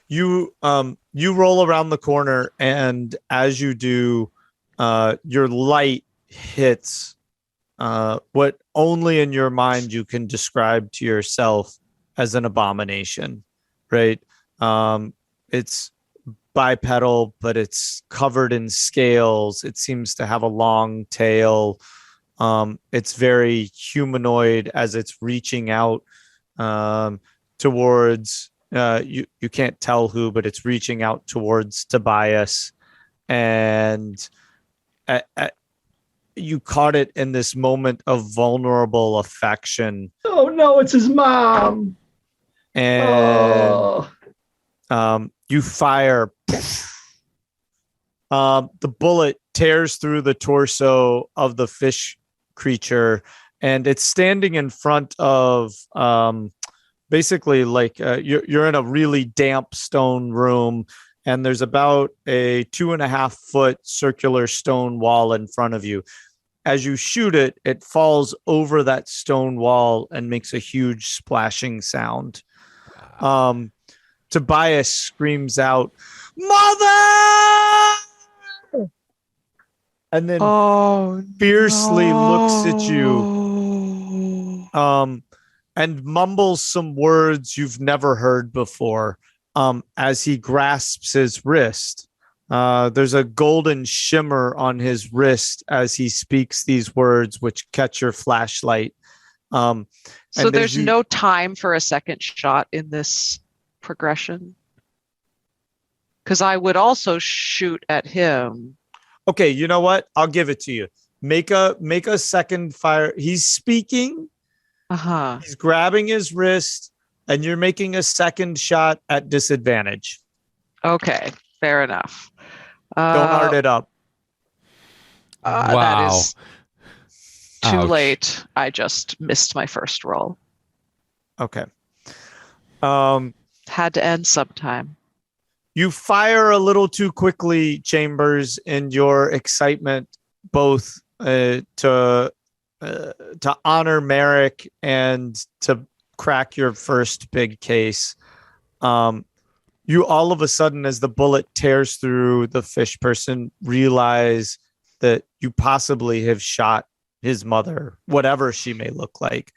You roll around the corner, and as you do, your light hits what only in your mind you can describe to yourself as an abomination, right? It's bipedal, but it's covered in scales. It seems to have a long tail. It's very humanoid as it's reaching out towards you can't tell who, but it's reaching out towards Tobias, and you caught it in this moment of vulnerable affection. Oh no, it's his mom. And you fire. The bullet tears through the torso of the fish creature, and it's standing in front of basically like you're in a really damp stone room, and there's about a 2.5 foot circular stone wall in front of you. As you shoot it, it falls over that stone wall and makes a huge splashing sound. Tobias screams out, "Mother!" And then fiercely looks at you and mumbles some words you've never heard before as he grasps his wrist. There's a golden shimmer on his wrist as he speaks these words, which catch your flashlight. So there's no time for a second shot in this progression? Because I would also shoot at him. Okay, you know what? I'll give it to you. Make a second fire. He's speaking. He's grabbing his wrist, and you're making a second shot at disadvantage. Okay, fair enough. Don't art it up. Wow. That is too Ouch. late. I just missed my first roll. Okay. Had to end sometime. You fire a little too quickly, Chambers, in your excitement, both to honor Merrick and to crack your first big case. You all of a sudden, as the bullet tears through the fish person, realize that you possibly have shot his mother, whatever she may look like.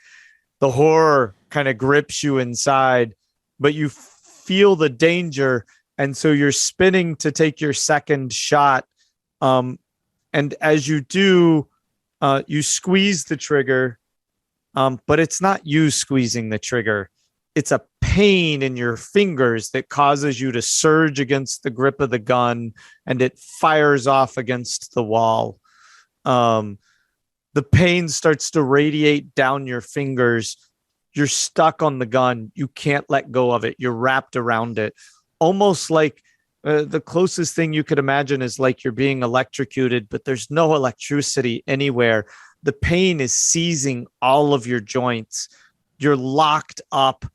The horror kind of grips you inside, but you feel the danger. And so you're spinning to take your second shot. And as you do, you squeeze the trigger, but it's not you squeezing the trigger. It's a pain in your fingers that causes you to surge against the grip of the gun, and it fires off against the wall. The pain starts to radiate down your fingers. You're stuck on the gun. You can't let go of it. You're wrapped around it. Almost like the closest thing you could imagine is like you're being electrocuted, but there's no electricity anywhere. The pain is seizing all of your joints. You're locked up.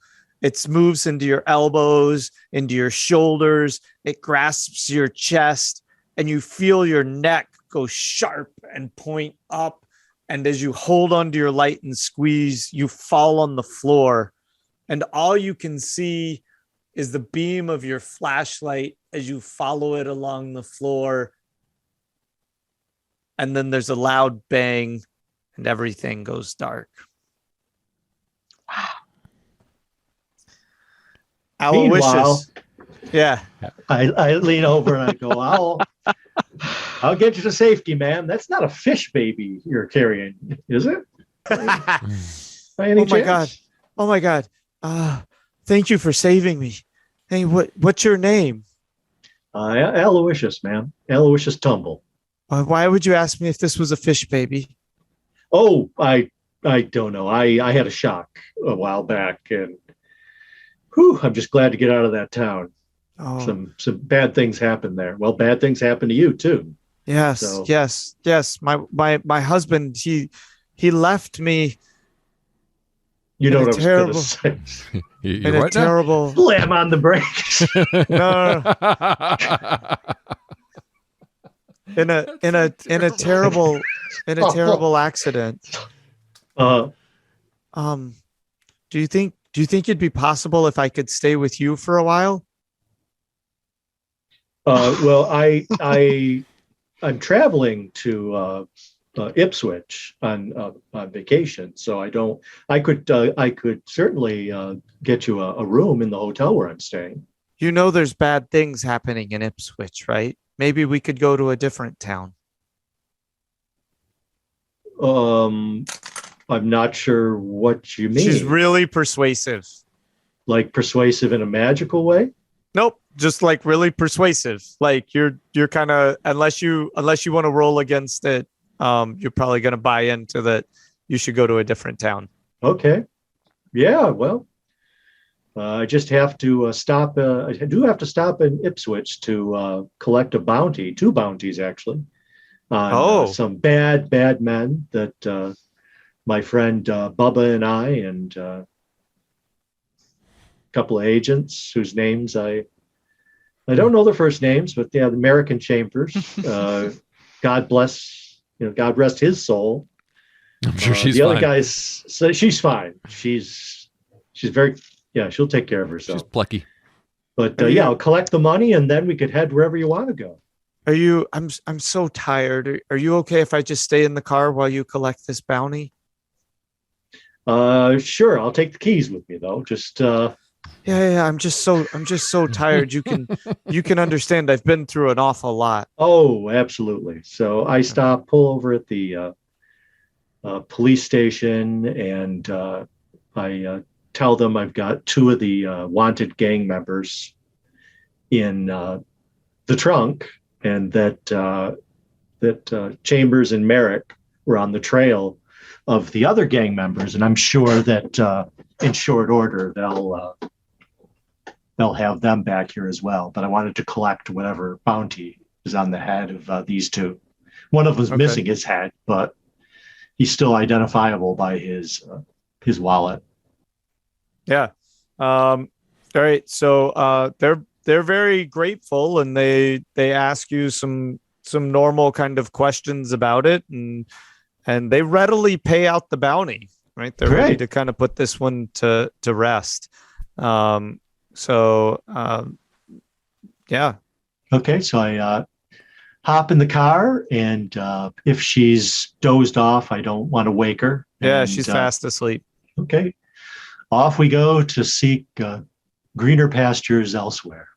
It moves into your elbows, into your shoulders. It grasps your chest, and you feel your neck go sharp and point up. And as you hold onto your light and squeeze, you fall on the floor. And all you can see is the beam of your flashlight as you follow it along the floor. And then there's a loud bang, and everything goes dark. Wow. Aloysius. Yeah. I lean over and I go, I'll get you to safety, ma'am. That's not a fish baby you're carrying, is it? By any chance? Oh my God. Thank you for saving me. Hey, what's your name? Aloysius, ma'am. Aloysius Tumble. Why would you ask me if this was a fish baby? Oh, I don't know. I had a shock a while back, and I'm just glad to get out of that town. Oh. Some bad things happened there. Well, bad things happen to you too. Yes, So- yes. My husband, he left me You know In a what I was terrible- going to say. in a terrible. Slam on the brakes. No. In a terrible accident. Do you think it'd be possible if I could stay with you for a while? Well, I'm traveling to Ipswich on vacation, so I could certainly get you a room in the hotel where I'm staying. You know there's bad things happening in Ipswich, right? Maybe we could go to a different town. I'm not sure what you mean. She's really persuasive. Like persuasive in a magical way? Nope, just like really persuasive. Like you're kind of unless you want to roll against it, you're probably going to buy into that. You should go to a different town. Okay. Yeah. Well, I just have to stop. I do have to stop in Ipswich to collect a bounty, 2 bounties actually, on some bad men that my friend Bubba and I and a couple of agents whose names I don't know their first names, but yeah, the American Chambers. God bless, God rest his soul. I'm sure she's the fine. other guys. So she's fine. She's very. Yeah, she'll take care of herself. She's plucky. But I'll collect the money and then we could head wherever you want to go. Are you? I'm so tired. Are you okay if I just stay in the car while you collect this bounty? Sure. I'll take the keys with me though. Just Yeah. I'm just so tired. You can understand. I've been through an awful lot. Oh, absolutely. So I pull over at the police station, and I tell them I've got 2 of the wanted gang members in the trunk, and that Chambers and Merrick were on the trail of the other gang members, and I'm sure that in short order they'll have them back here as well. But I wanted to collect whatever bounty is on the head of these 2. One of them's missing his head, but he's still identifiable by his wallet. Yeah. All right. So they're very grateful, and they ask you some normal kind of questions about it, and they readily pay out the bounty. Right. They're ready to kind of put this one to rest. Yeah. Okay. So I hop in the car, and if she's dozed off, I don't want to wake her. Yeah, and, she's fast asleep. Okay. Off we go to seek greener pastures elsewhere.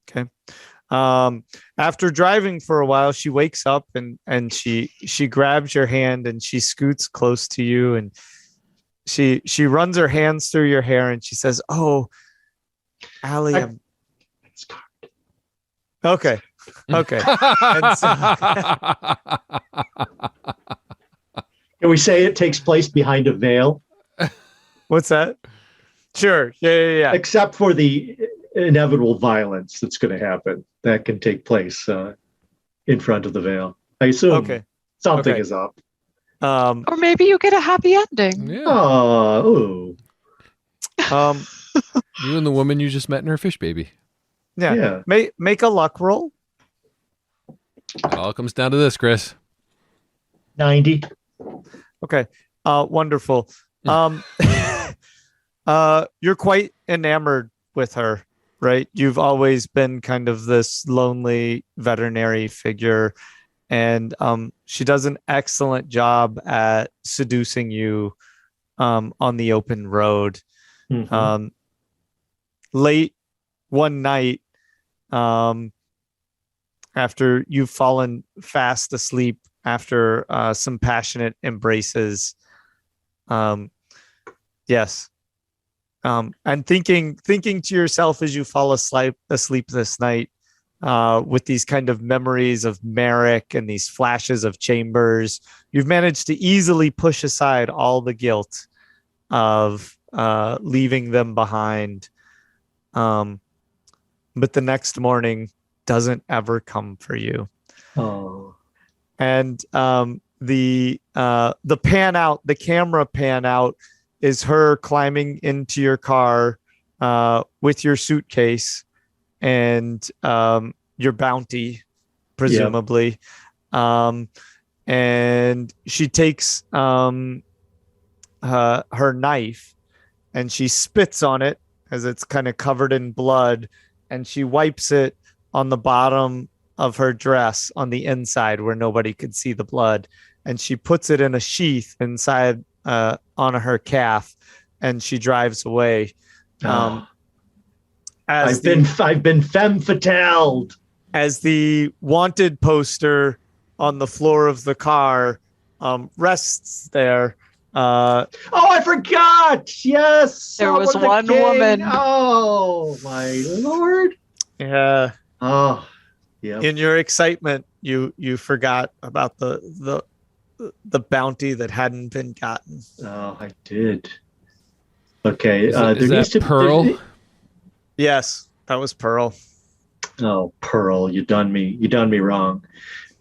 Okay. After driving for a while, she wakes up and she grabs your hand and she scoots close to you, and she runs her hands through your hair and she says, "Oh, Allie, Okay. And so, can we say it takes place behind a veil? What's that? Sure. Yeah. Except for the inevitable violence that's going to happen. That can take place in front of the veil. I assume something is up. Or maybe you get a happy ending. Yeah. Oh. You and the woman you just met in her fish baby. Yeah. Make a luck roll. It all comes down to this, Chris. 90. Okay. Wonderful. You're quite enamored with her, right? You've always been kind of this lonely veterinary figure, and she does an excellent job at seducing you on the open road. Mm-hmm. Late one night, after you've fallen fast asleep after some passionate embraces, yes. And thinking to yourself as you fall asleep this night, with these kind of memories of Merrick and these flashes of Chambers, you've managed to easily push aside all the guilt of leaving them behind. But the next morning doesn't ever come for you. Oh. And the camera pan out is her climbing into your car with your suitcase and your bounty, presumably. Yep. And she takes her knife and she spits on it as it's kind of covered in blood, and she wipes it on the bottom of her dress on the inside where nobody could see the blood, and she puts it in a sheath inside on her calf, and she drives away. I've been femme fatale. As the wanted poster on the floor of the car rests there. Oh, I forgot. Yes. There was the one king. woman. Oh, my Lord. Yeah. Oh, yeah. In your excitement, you forgot about the bounty that hadn't been gotten. Oh, I did. Okay. Is there that needs to Pearl? Yes, that was Pearl. Oh, Pearl, you done me wrong.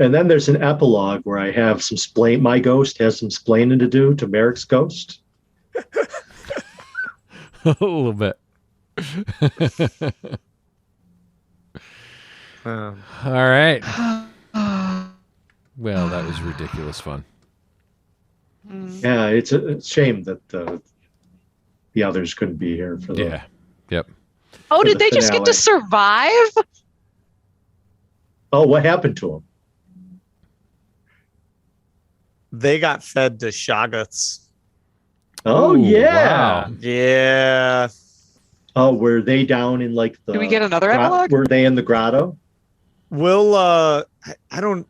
And then there's an epilogue where I have my ghost has some splaining to do to Merrick's ghost. A little bit. All right. Well, that was ridiculous fun. Yeah, it's a shame that the others couldn't be here for the. Yeah. Yep. Oh, For did the they just get to survive? Oh, what happened to them? They got fed to Shoggoths. Oh, Ooh, yeah. wow. Yeah. Oh, were they down in like the? Do we get another epilogue? Were they in the grotto? We'll I don't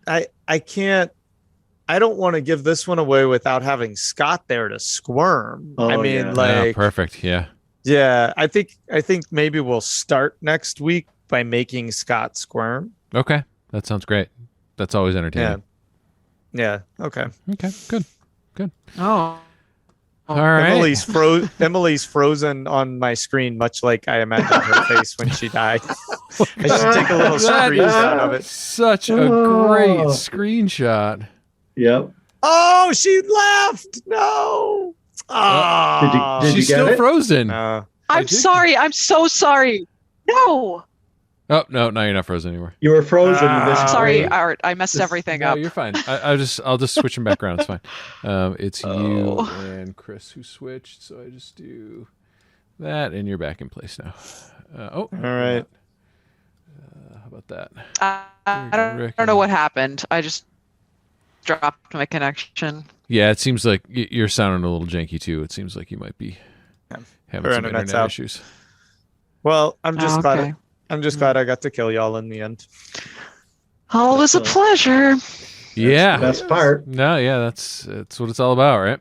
want to give this one away without having Scott there to squirm. Oh, I mean, yeah. like, Perfect. Yeah. yeah, I think maybe we'll start next week by making Scott squirm. Okay. That sounds great. That's always entertaining. Yeah. Okay. Okay. Good. Oh. All right. Emily's frozen on my screen, much like I imagined her face when she died. I should take a little That is screenshot of it. Such a great screenshot. Yep. Oh, she left. No. Did you She's get still it? frozen. I'm sorry. I'm so sorry. No. Oh no, now you're not frozen anymore. You were frozen in this. Sorry, screen. Art. I messed everything No, up. you're fine. I'll just switch them back around. It's fine. It's you Oh. and Chris who switched, so I just do that, and you're back in place now. All right. How about that? I don't know what happened. I just dropped my connection. Yeah, it seems like you're sounding a little janky too. It seems like you might be having Her some internet's internet out. issues. Well, I'm just glad. Okay. I'm just glad I got to kill y'all in the end. Oh, it was a pleasure. Yeah. The best part. No, yeah, that's what it's all about, right?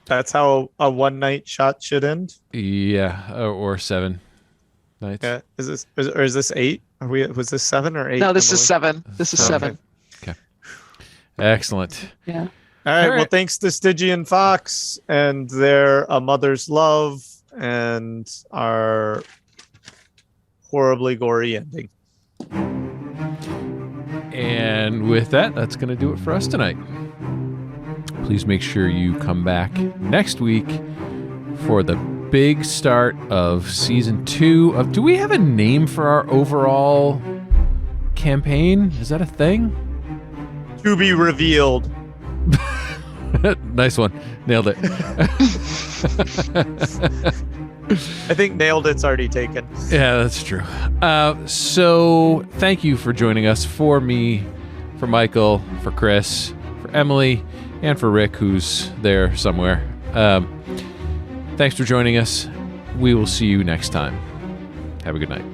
That's how a one night shot should end. Yeah, or 7 nights. Yeah. Is this 8? Was this 7 or 8? No, this is Emily? 7. This is Okay. 7. Excellent. Yeah. All right. All Well, right. thanks to Stygian Fox and their A Mother's Love and our horribly gory ending. And with that, that's going to do it for us tonight. Please make sure you come back next week for the big start of season 2 of. Do we have a name for our overall campaign? Is that a thing? To be revealed. Nice one. Nailed it. I think nailed it's already taken. Yeah, that's true. So thank you for joining us. For me, for Michael, for Chris, for Emily, and for Rick, who's there somewhere. Thanks for joining us. We will see you next time. Have a good night.